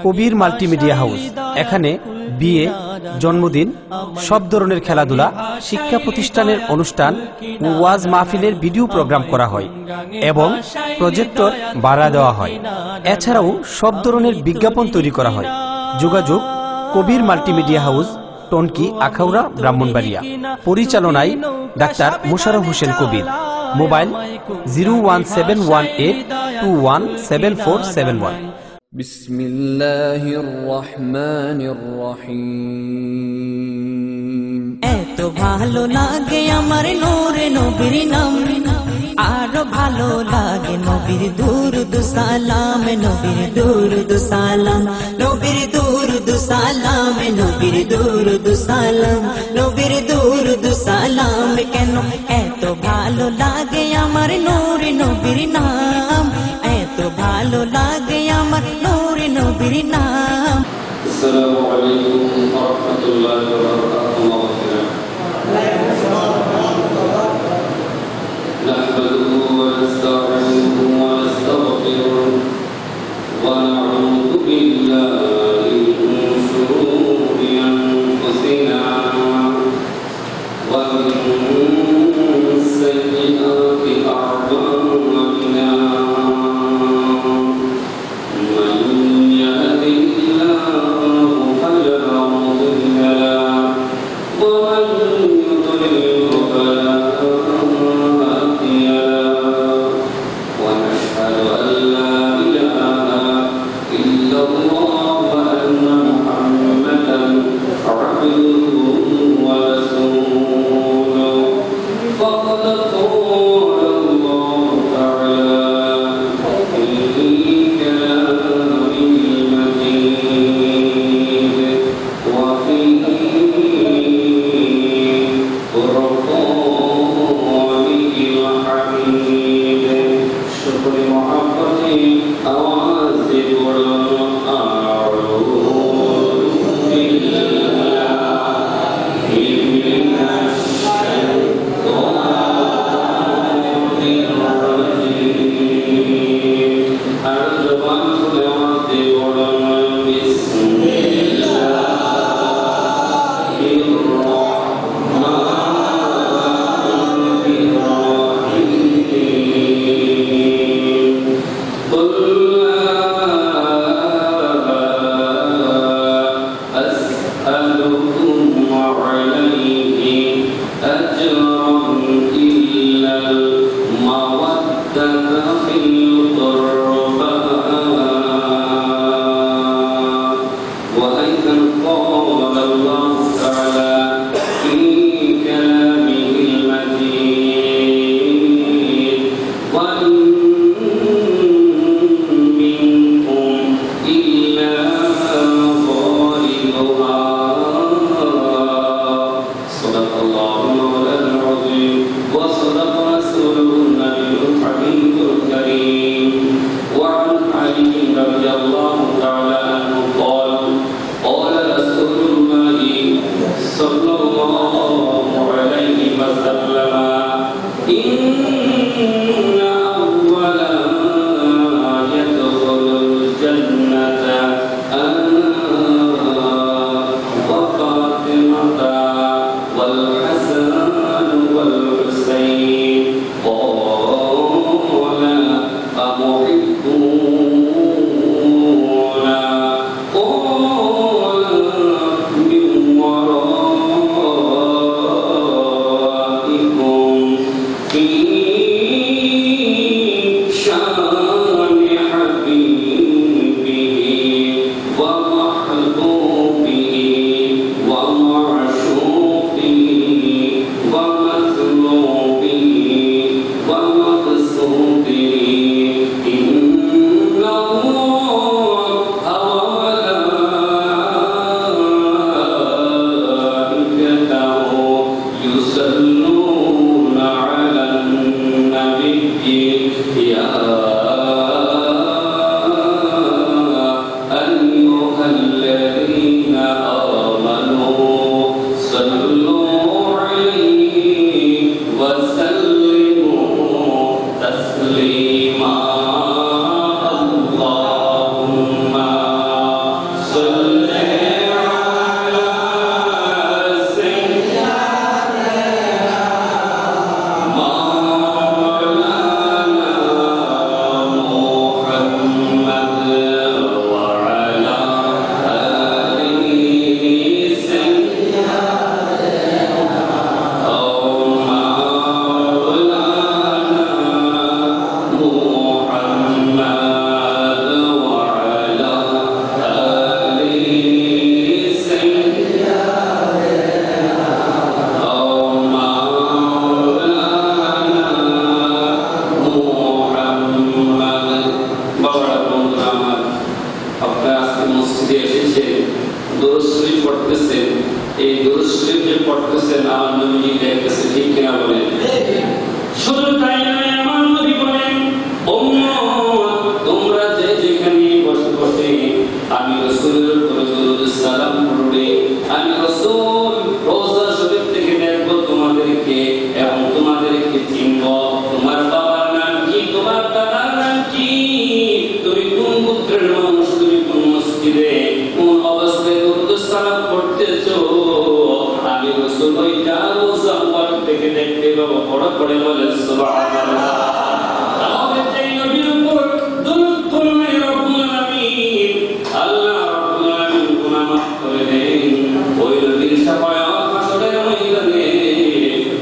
কবির multimedia house এখানে বিয়ে, জন্মদিন, সব ধরনের খেলাধুলা, শিক্ষা প্রতিষ্ঠানের অনুষ্ঠান ও ওয়াজ মাহফিলের ভিডিও প্রোগ্রাম করা হয় এবং প্রজেক্টর ভাড়া দেওয়া হয়। এছাড়াও সব ধরনের বিজ্ঞাপন তৈরি করা হয়। যোগাযোগ কবির মাল্টিমিডিয়া হাউস, টনকি, আখাউড়া, ব্রাহ্মণবাড়িয়া। পরিচালনায় ডাক্তার মোশাররফ হোসেন কবির। মোবাইল 01718217471। বিসমিল্লাহির রহমানির রহিম। এত ভালো লাগে আমার নূরে নবীর নাম, আরো ভালো লাগে নবীর দুরুদ সালাম, নবীর দুরুদ সালাম, নবীর দুরুদ সালাম, নবীর দুরুদ সালাম, নবীর দুরুদ সালাম। কেন এত ভালো লাগে আমার নূরে নবীর নাম, এত ভালো লাগে আমার নূরে নবীর নাম। আসসালামু আলাইকুম ওয়া রাহমাতুল্লাহি ওয়া বারাকাতুহু। নাহমাদুহু ওয়া নাস্তাঈনুহু ওয়া নাস্তাগফিরুহু ওয়া না'উযু বিল্লাহি মিন শুরুরি আনফুসিনা ওয়া মিন সাইয়্যাতি আ'মালিনা। من يهد الله فلا مضل له দরুদ শরীফ পড়তেছেন, এই দরুদ শরীফ যে পড়তেছেন আমার নবীজি দেখতেছেন, ঠিক কিনা বলেন? শুধু তাই নয়, আমার নবী বলেন, উম্মত তোমরা যে যেখানে বসে বসে আমি রাসূলের উপর দরুদ সালাম পড়বে, আমি রাসূল রওজা শরীফ থেকে দেখবো তোমাদেরকে এবং তোমাদেরকে চিনব। তোমার বাবার নাম কি, তোমার দাদার নাম কি, তুমি কোন গোত্রের মানুষ, তুমি কোন মসজিদে কোন অবস্থায় দরুদ সালাম পড়তেছো, আমি রাসূল ওইটা রওজা মুবারক থেকে দেখতে পাবো। পড়া পড়ে বলেন সুবহানাল্লাহ। তাহলে সেই নবীর উপর দরুদ পড়লে রব্বুল আলামিন, আল্লাহ রব্বুল আলামিন গুনাহ মাফ করে দেন। ওই নবীর শাফায়াত হাসরের ময়দানে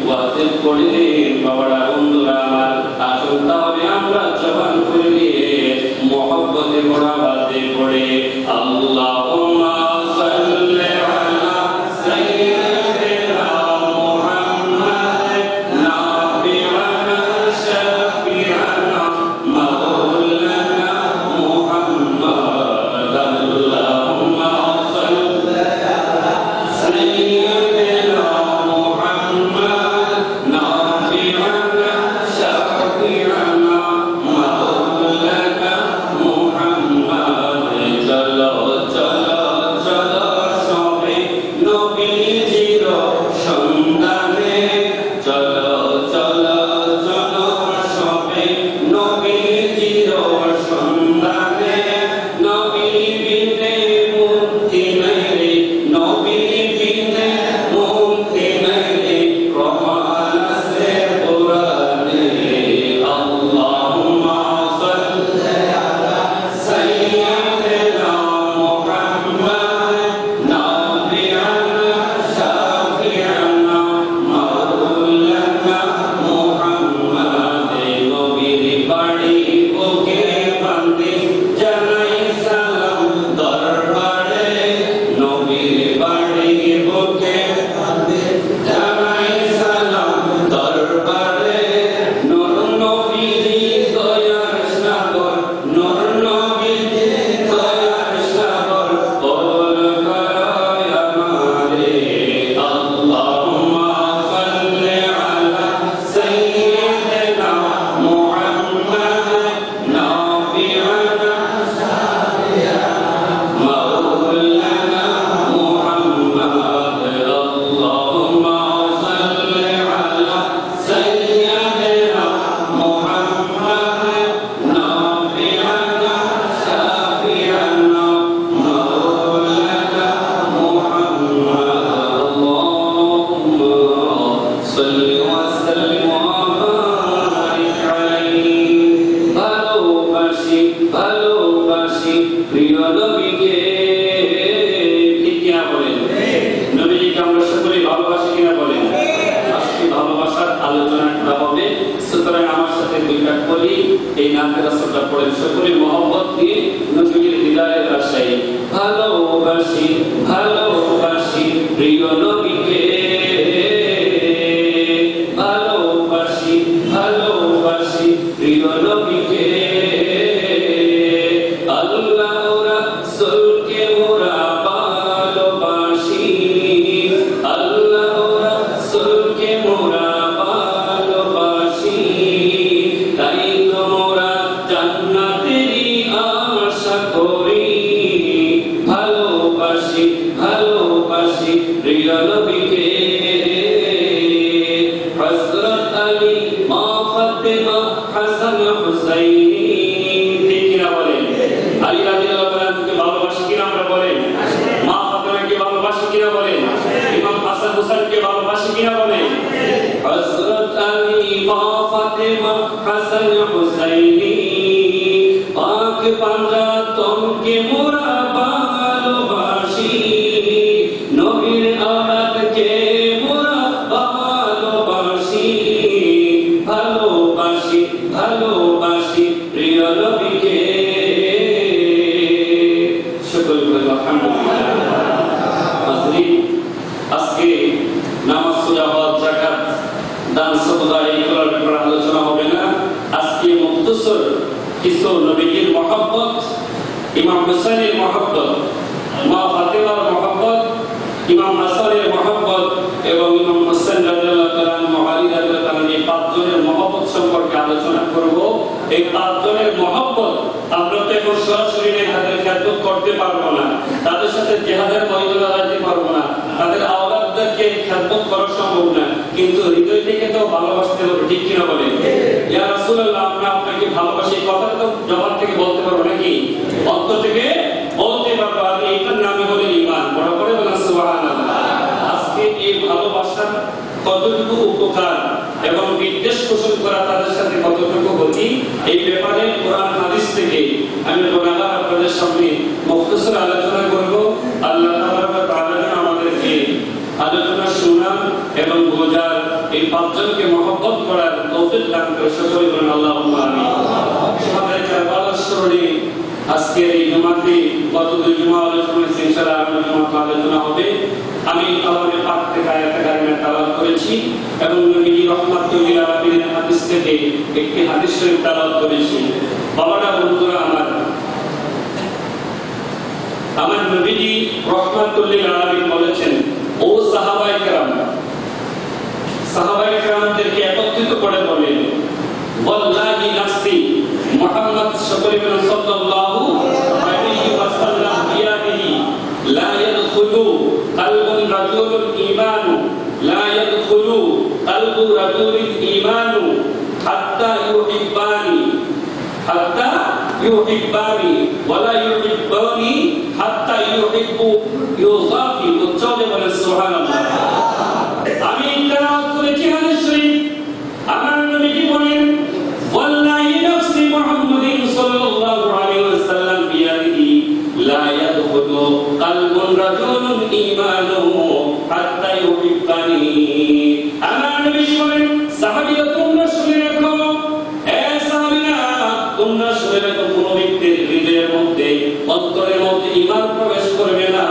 ওয়াজিব করে দেন। বাবারা, বন্ধুরা আমার, আসল তাহলে আমরা জবান করে দিয়ে মুহাব্বতে পড়া বাদে পড়ে আল্লাহুম্মা সাল্লি আলা সাইয়্যিদিনা মুহাম্মাদ নাবিয়্যিনা শাফি'ানা মাওলানা মুহাম্মাদ। আল্লাহুম্মা সাল্লি আলা সাইয়্যিদিনা মুহাম্মাদ নাবিয়্যিনা শাফি'ানা মাওলানা মুহাম্মাদ। চলো চলো চলো সবে নবীজির সন্ধানে, চলো চলো চলো সবে নবীজির সন্ধানে। নবী বিনে মুক্তি নাই রে, নবী বিনে মুক্তি নাই রে, প্রমাণ আছে কোরআনে। আল্লাহুম্মা সাল্লি আলা সাইয়্যিদিনা মুহাম্মাদ নাবিয়্যিনা শাফি'ানা মাওলানা মুহাম্মাদ। নবীর বাড়ি বুকে বাঁধে জানাই সালাম দরবারে, নবীর বাড়ি বুকে বাঁধে জানাই সালাম দরবারে। নূর নবীজি দয়ার সাগর, নূর নবীজি দয়ার সাগর, বল করয় আমারে। আল্লাহুম্মা সাল্লি আলা সাইয়্যিদিনা মুহাম্মাদ নাবিয়্যিনা মাওলানা মুহাম্মাদ। আল্লাহুম্মা সাল্লি আলা সাইয়্যিদিনা মুহাম্মাদ নাবিয়্যিনা শাফি'ানা মাওলানা মুহাম্মাদ। আল্লাহুম্মা সাল্লি ওয়া সাল্লিম ওয়া বারিক আলাইহি। ভালোবাসি ভালোবাসি প্রিয় নবীকে, ঠিক কিনা বলেন? নবীজিকে আমরা সকলে ভালোবাসি কিনা বলেন? আজকে ভালোবাসার আলোচনা করা হবে, সুতরাং আমার সাথে দুইটা কলি এই নামের রাসূলটা পড়েন সকলে মহব্বত দিয়ে নবীজির হৃদয়ের আশায়। ভালোবাসি ভালোবাসি প্রিয় নবীকে, ভালোবাসি ভালোবাসি প্রিয় নবীকে। আল্লাহ রাসূলকে মোরা ভালোবাসি, আল্লাহ রাসূলকে মোরা ভালোবাসি, তাই তো মোরা জান্নাতেরই আশা করি। ভালোবাসি ভালোবাসি প্রিয় নবীকে। হযরত আলী, মা ফাতেমা, হাসান হুসাইনি, ঠিক কিনা বলেন? আলী রাদিয়াল্লাহু আনহুকে ভালোবাসি কিনা আমরা বলেন? মা ফাতেমাকে ভালোবাসি কিনা বলেন? ইমাম হাসান হুসাইনকে ভালোবাসি কিনা বলেন? হযরত আলী, মা ফাতেমা, হাসান হুসাইনি, পাক পাঞ্জাতনকে মোরা ভালোবাসি, নবীর আওলাদকে মোরা ভালোবাসি। ভালোবাসি ভালোবাসি প্রিয় নবীকে। সকল বলেন আলহামদুলিল্লাহ। হাজরিন, আজকে নামাজ, রোজা, হজ, যাকাত, দান, সাদকা এইগুলোর ব্যাপারে আলোচনা হবে না। আজকে মুখতসর কিছু নবীজির মহব্বত, ইমাম হুসাইনের মহব্বত, মা ফাতেমার মহব্বত ইমাম হাসানের মহব্বত এবং ইমাম হোসেন রাদিয়াল্লাহু তাআলা আলী রাদিয়াল্লাহু তাআলা এই পাঁচজনের মহব্বত সম্পর্কে আলোচনা করব। এই পাঁচজনের মহব্বত আমরা তো এখন সরাসরি তাদের খেদমত করতে পারবো না, তাদের সাথে জিহাদের ময়দানে দাঁড়াতে পারবো না, তাদের আওলাদদেরকে খেদমত করা সম্ভব না, কিন্তু হৃদয় থেকে তো ভালোবাসতে হবে, ঠিক কিনা বলেন? ইয়া রাসূলুল্লাহ, আমরা আপনাকে ভালোবাসি, কথা তো জবান থেকে বলতে পারবো নাকি? অন্তর থেকে বলতে পারবো, আর এইটার নামই হলো ঈমান। বড় করে বলেন সুবহানাল্লাহ। আজকে এই ভালোবাসার কতটুকু উপকার এবং বিদ্বেষ পোষণ করা তাদের সাথে কতটুকু ক্ষতি, এই ব্যাপারে কোরআন হাদিস থেকে আমি গুনাহগার আপনাদের সামনে মুখতাসার আলোচনা করব। আল্লাহ তাআলা আমাদেরকে আলোচনা শোনান এবং বোঝার, এই পাঁচজনকে মহব্বত করার তৌফিক দান করে সকলে বলেন আল্লাহুম্মা আমিন। আমাদের কারবালার স্মরণে আজকের এই জুমাতে গত দুই জুমা আলোচনা হয়েছে, ইনশাআল্লাহ আগামী জুমাতে আলোচনা হবে। আমি কালামে পাক থেকে আয়াত কারিমা তেলাওয়াত করেছি এবং নবীজি রাহমাতুল লিল আলামিনের হাদিস থেকে একটি হাদিস শরীফ তেলাওয়াত করেছি। বাবারা, বন্ধুরা, আমার নবীজি রাহমাতুল লিল আলামিন বলেছেন, ও সাহাবায়ে কেরামদেরকে একত্রিত করে বলেন, ওয়াল্লাহি নাফসি, মুহাম্মদ সাল্লাল্লাহু আলাইহি ওয়াসাল্লাম বিয়াদিহি লা ইয়াদখুলু কালবুন রাজুলুল ঈমান, লা ইয়াদখুলু কালবু রাজুলিল ঈমান হাত্তা ইউহিব্বানি ওয়ালা ইউহিব্বানি হাত্তা ইউহিব্বু ইউযাফি। উচ্চারণে বলেন সুবহানাল্লাহ। আমি তেলাওয়াত করেছি হাদিস শরীফ, আমার নবীজি বলেন, ওয়াল্লাহি নাফসি মুহাম্মাদিন সাল্লাল্লাহু আলাইহি ওয়াসাল্লাম বিয়াদিহি লা ইয়াদখুলু কালবুন রাজুলিল ঈমান হাত্তা ইউহিব্বানি। আমার নবীজি বলেন, সাহাবীরা তোমরা শুনে রাখো, তোমরা শুনে রাখো, কোন ব্যক্তির হৃদয়ের মধ্যে, অন্তরের মধ্যে ঈমান প্রবেশ করবে না,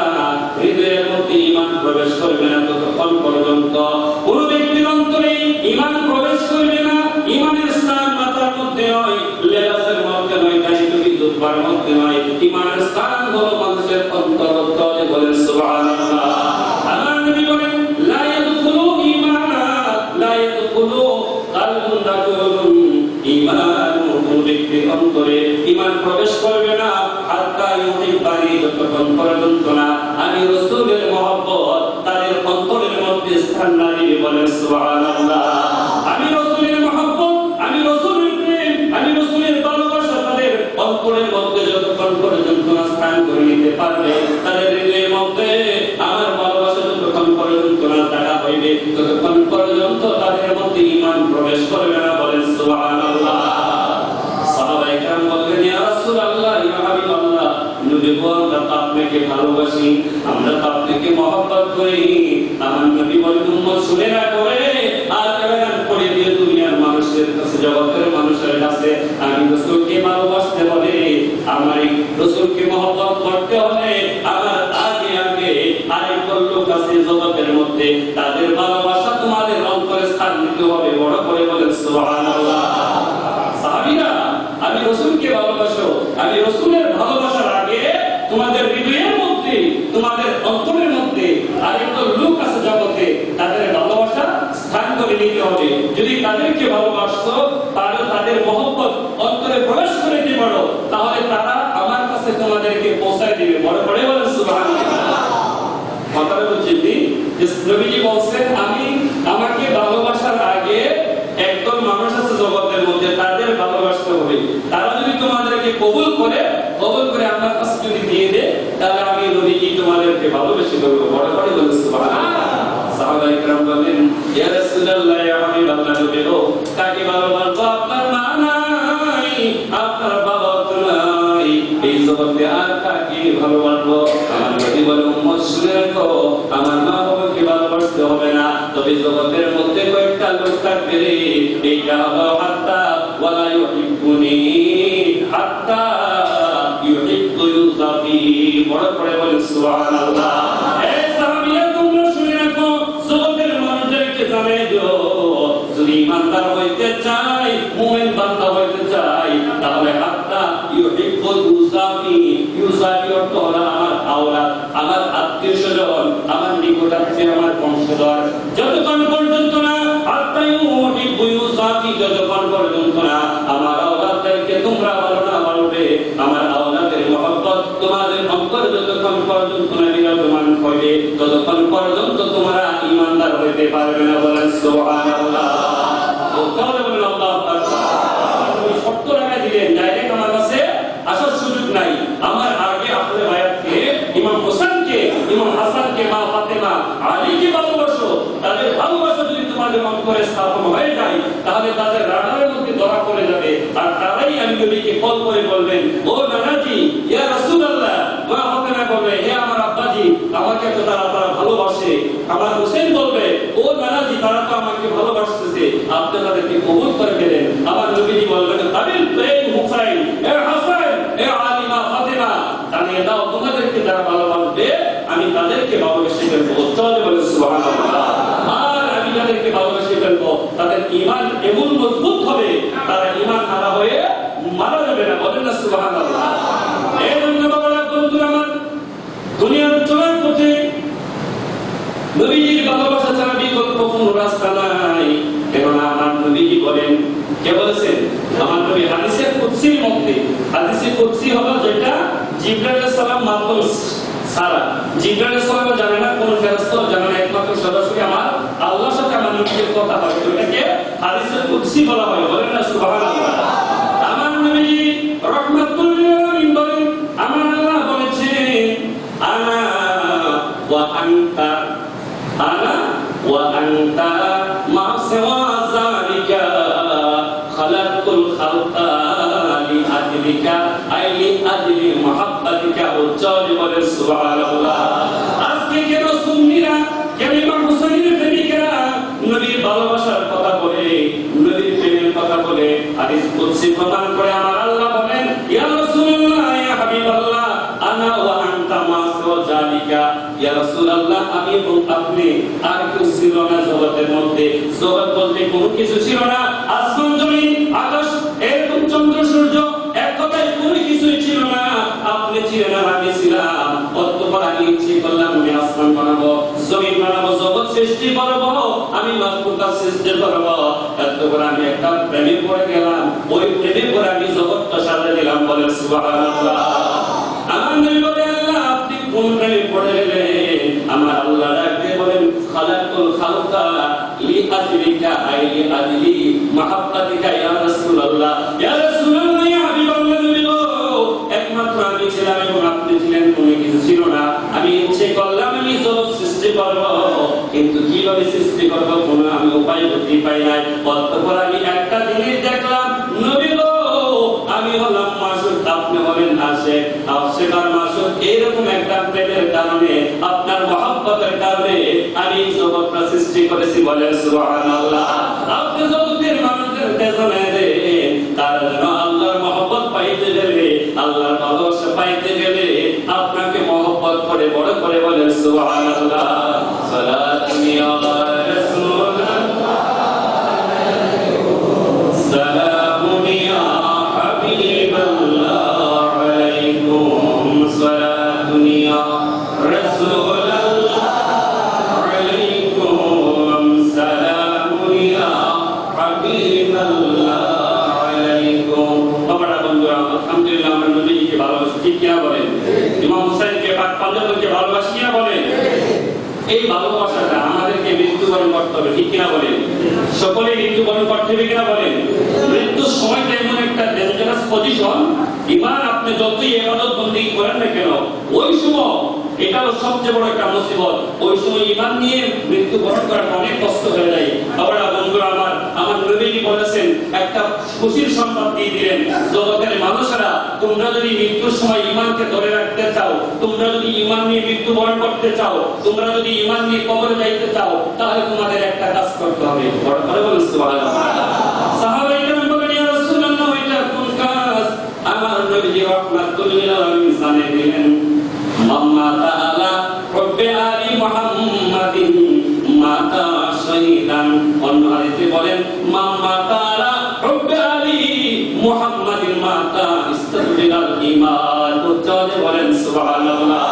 হৃদয়ের মধ্যে ঈমান প্রবেশ করবে না ততক্ষণ পর্যন্ত, কোন ব্যক্তির অন্তরে ঈমান প্রবেশ করবে না। ঈমানের স্থান মাথার মধ্যে নয়, লেবাসের মধ্যে নয়, দাড়ি টুপি জুব্বার মধ্যে নয়, ঈমানের স্থান হলো মানুষের অন্তরে। বলেন সুবহানাল্লাহ। আমার নবী বলেন, লা ইয়াদখুলু ঈমানা, লা ইয়াদখুলু কালবুন রাজুলিল ঈমান, কোন ব্যক্তির অন্তরে ঈমান প্রবেশ করবে না হাত্তা ইউহিব্বানি, যতক্ষণ পর্যন্ত না আমি রাসূলের মহব্বত তাদের অন্তরের মধ্যে স্থান না দিবে। বলেন সুবহানাল্লাহ। আমি রাসূলের মহব্বত, আমি রাসূলের প্রেম, আমি রাসূলের ভালোবাসা তাদের অন্তরের মধ্যে যতক্ষণ পর্যন্ত না স্থান করে নিতে পারবে, তাদের হৃদয়ের মধ্যে আমার ভালোবাসা যতক্ষণ পর্যন্ত না জায়গা হইবে, ততক্ষণ পর্যন্ত তাদের মধ্যে ঈমান প্রবেশ করবে না। বলেন সুবহানাল্লাহ। সাহাবায়ে কেরাম বললেন, ইয়া রাসূলুল্লাহ, ইয়া হাবিবাল্লাহ, নবী গো, আমরা তো আপনাকে ভালোবাসি, আমরা তো আপনাকে মহব্বত করি। আমার নবী বলেন, উম্মত শুনে রাখো, আর কারণ পড়ে দিয়ে দুনিয়ার মানুষের কাছে, জগতের মানুষের কাছে আমি রাসূলকে ভালোবাসতে হলে, আমার রাসূলকে মহব্বত করতে হলে, আমার আগে আরেকজন লোক আছে জগতের মধ্যে, তাদের ভালোবাসা তোমাদের অন্তরে স্থান দিতে হবে। বড় করে বলেন সুবহানাল্লাহ। সাহাবীরা, আমি রাসূলকে ভালোবাসো, আমি রাসূলের ভালোবাসার আগে তোমাদের হৃদয়ের মধ্যে, তোমাদের অন্তরের মধ্যে আরেকজন লোক আছে জগতে, তাদের ভালোবাসা স্থান করে নিতে হবে। যদি তাদেরকে ভালোবাসো, তাহলে তাদের মহব্বত অন্তরে প্রবেশ করে দিতে পারো, তাহলে তারা আমার কাছে তোমাদেরকে পৌঁছায় দিবে। বড় করে বলেন সুবহানাল্লাহ। কথাটা বলছেন, নবীজি বলছেন, আমাকে ভালোবাসার আগে একদল মানুষ আছে জগতের মধ্যে, তাদের ভালোবাসতে হবে। তারা যদি তোমাদেরকে কবুল করে আমার কাছে যদি দিয়ে দেয়, তাহলে আমি নবীজি তোমাদেরকে ভালোবেসে করবো। বড় করে বলেন সুবহানাল্লাহ। সাহাবায়ে কেরাম বলেন, ইয়া রাসূলুল্লাহ, ইয়া হাবিবাল্লাহ, নবী গো, কাকে ভালোবাসবো? আপনার মা নাই, আপনার বাবা তো নাই, এই জগতে আর কাকে ভালোবাসবো? আমার নবী বলেন, উম্মত শুনে রাখো, আমার মা বাবাকে ভালোবাসতে হবে না, তবে জগতের মধ্যে কয়েকটা লোক থাকবে রে, এইটা হলো হাত্তা ওয়ালা ইউহিব্বুনি হাত্তা ইউহিব্বু ইউযাফি। বড় করে বলেন সুবহানাল্লাহ। এই সাহাবীরা, তোমরা শুনে রাখো, জগতের মানুষদেরকে জানাই দিও, যদি ইমানদার হইতে চাই, মুমিন বান্দা হইতে চাই, তাহলে হাত্তা ইউহিব্বু ইউযাফি, ইউযাফি অর্থ হলো আমার আওলাদ, আমার আত্মীয় স্বজন, আমার নিকটাত্মীয়, আমার বংশধর, যতক্ষণ পর্যন্ত না আত্মায়ুনি বুয়ুসাতি, যতক্ষণ পর্যন্ত না আমার আওলাদদেরকে তোমরা ভালো না বলবে, আমার আওলাদের মহব্বত তোমাদের অন্তর যতক্ষণ পর্যন্ত না বিরাজমান হবে, ততক্ষণ পর্যন্ত তোমরা ঈমানদার হইতে পারবে না। বলেন সুবহানাল্লাহ। তাহলে বলেন আল্লাহু আকবার। তুমি শর্ত লাগা দিলেন, ডাইরেক্ট আমার কাছে আসার সুযোগ নাই। আমার আগে আহলে বায়াতকে, ইমাম হোসেনকে, ইমাম হাসানকে, মা ফাতেমা, আলীকে ভালোবাসো। তাদের ভালোবাসা যদি তোমাদের অন্তরে স্থাপন হয়ে যায়, তাহলে তাদের রাডারের মধ্যে ধরা পড়ে যাবে। আর তারাই আমি নবীকে কল করে বলবেন, ও নানাজি, ইয়া রাসূলুল্লাহ। মা ফাতেমা বলবে, হে আমার আব্বাজি, আমাকে তো তারা ভালোবাসে। আমার হোসেন বলবে, ও নানাজি, তারা তো আমাকে ভালোবাসতেছে, আপনি তাদেরকে কবুল করে দিলেন। আমার নবীজি বলবেন, তাবিল প্রেম হুসাইন, এ হাসান, এ আলী, মা ফাতেমা, জানিয়ে দাও তোমাদেরকে যারা ভালোবাসবে আমি তাদেরকে ভালোবেসে ফেলবো। চলে বলে সুবহানাল্লাহ। আর আমি যাদেরকে ভালোবেসে ফেলবো তাদের ঈমান এমন মজবুত হবে, তারা ঈমান হারা হয়ে মারা যাবে না। বলেন না সুবহানাল্লাহ। এই জন্য বাবারা, বন্ধুরা আমার, দুনিয়ার চলার পথে নবীজির ভালোবাসা ছাড়া বিকল্প কোনো রাস্তা নাই। কেননা আমার নবীজি বলেন, কে বলেছেন? আমার নবী হাদিসে কুদসির মধ্যে, হাদিসে কুদসি হলো যেটা জিবরাইল আলাইহিস সালাম মাত্র সারা, জিবরাইল আলাইহিস সালাম জানে না, কোন ফেরেশতা জানে না, একমাত্র সরাসরি আমার আল্লাহর সাথে আমার নবীর কথা হয়, এটাকে হাদিসে কুদসি বলা হয়। বলেন না সুবহানাল্লাহ। আমার নবীজি রাহমাতুল লিল আলামিন বলেন, আমার আল্লাহ বলেছেন, আনা ওয়া আনতা, আনা ওয়া আনতা মা সিওয়া যালিকা খালাকুল খালকা লিআজলিকা আই লিআজলি মুহাব্বাতিকা। উচ্চারণ বলেন সুবহানাল্লাহ। আজকে কেন সুন্নিরা, কেন ইমাম হুসাইনের প্রেমিকেরা নবীর ভালোবাসার কথা বলে, নবীর প্রেমের কথা বলে হাদিস কুদসি প্রমাণ করে আমার আল্লাহ বলেন, ইয়া রাসূলুল্লাহ, ইয়া হাবিবাল্লাহ, আনা ওয়া আনতা মা সিওয়া যালিকা। ইয়া রাসূলুল্লাহ, আমি এবং আপনি, আর কেউ ছিল না জগতের মধ্যে। জগৎ বলতে কোনো কিছু ছিল না, আসমান জমিন আকাশ, এরকম চন্দ্র সূর্য, এক কথায় কোনো কিছুই ছিল না। আপনি ছিলেন আর আমি ছিলাম। অতঃপর আমি ইচ্ছে করলাম আমি আসমান বানাবো, জমিন বানাবো, জগৎ সৃষ্টি করবো, আমি মাখলুকাত সৃষ্টি করবো। এতপর আমি একটা প্রেমে পড়ে গেলাম, ওই প্রেমে পড়ে আমি জগৎটা সাজিয়ে দিলাম। বলেন সুবহানাল্লাহ। আমার নবী বলেন, আল্লাহ আপনি কোন প্রেমে পড়ে গেলেন? আমার আল্লাহ ডাকতে বলেন, খালাকুল খালকা লিআজলিকা আই লিআজলি মুহাব্বাতিকা ইয়া রাসূলুল্লাহ। ইয়া রাসূলুল্লাহ, ইয়া হাবিবাল্লাহ, একমাত্র আমি ছিলাম এবং আপনি ছিলেন, কোনো কিছু ছিল না। আমি ইচ্ছে করলাম আমি জগৎ সৃষ্টি করব, কিন্তু কিভাবে সৃষ্টি করব কোনো আমি উপায় বুঝতে পাই নাই। অতঃপর আমি একটা জিনিস দেখলাম, নবী গো, আমি হলাম মাসুক, আপনি হলেন আশিক। আশিক আর মাসুক এরকম একটা প্রেমের কারণে, আপনার মহব্বতের কারণে আমি জগৎটা সৃষ্টি করেছি। বলেন সুবহানাল্লাহ। আপনি জগতের মানুষদের পেছনে দেন, তারা যেন আল্লাহর মহব্বত পাইতে গেলে, আল্লাহর ভালোবাসা পাইতে গেলে আপনাকে মহব্বত করে বড় করে। বলেন সুবহানাল্লাহ। সালাতুন ইয়া রাসূলুল্লাহ, সালামুন ইয়া হাবিবাল্লাহ আলাইকুম, সালাতুন ইয়া রাসূলুল্লাহ আলাইকুম, সালামুন ইয়া হাবিবাল্লাহ আলাইকুম। বাবারা, বন্ধুরা, আলহামদুলিল্লাহ আমরা নবীকে ভালোবাসি, ঠিক কিনা বলেন? ইমাম হুসাইনকে, পাক পাঞ্জাবকে ভালোবাসি কিনা বলেন? এই ভালোবাসাটা আমাদেরকে মৃত্যুবরণ করতে হবে, ঠিক কিনা বলেন? সকলেই মৃত্যুবরণ করতে হবে কিনা বলেন? মৃত্যুর সময়টা এমন একটা ডেঞ্জারাস পজিশন, ইমান আপনি যতই ইবাদত বন্দেগী করেন না কেন, ওই সময় এটা হলো সবচেয়ে বড় একটা মুসিবত। ওই সময় ইমান নিয়ে মৃত্যুবরণ করাটা অনেক কষ্ট হয়ে যায়। আবার বন্ধুরা, আমার নবীজি বলেছেন, একটা খুশির সংবাদ দিয়ে দিলেন, জগতের মানুষেরা, তোমরা যদি মৃত্যুর সময় ইমানকে ধরে রাখতে চাও, তোমরা যদি ইমান নিয়ে মৃত্যুবরণ করতে চাও, তোমরা যদি ইমান নিয়ে কবরে যাইতে চাও, তাহলে তোমাদের একটা কাজ করতে হবে। বড় করে বলেন সুবহানাল্লাহ। সাহাবায়ে কেরাম বলেন, ইয়া রাসূলুল্লাহ, এটা কোন কাজ? আমার নবীজি রাহমাতুল লিল আলামিন জানিয়ে দিলেন, মাম্মা তাআলা হুব্বে আলী মুহাম্মাদিন মাতা শহীদান। অন্য হাদিসে বলেন, মাম্মা তাআলা হুব্বে আলী মুহাম্মাদিন মাতা ইস্তাদবিরাল ঈমান। উচ্চারণে বলেন সুবহানাল্লাহ।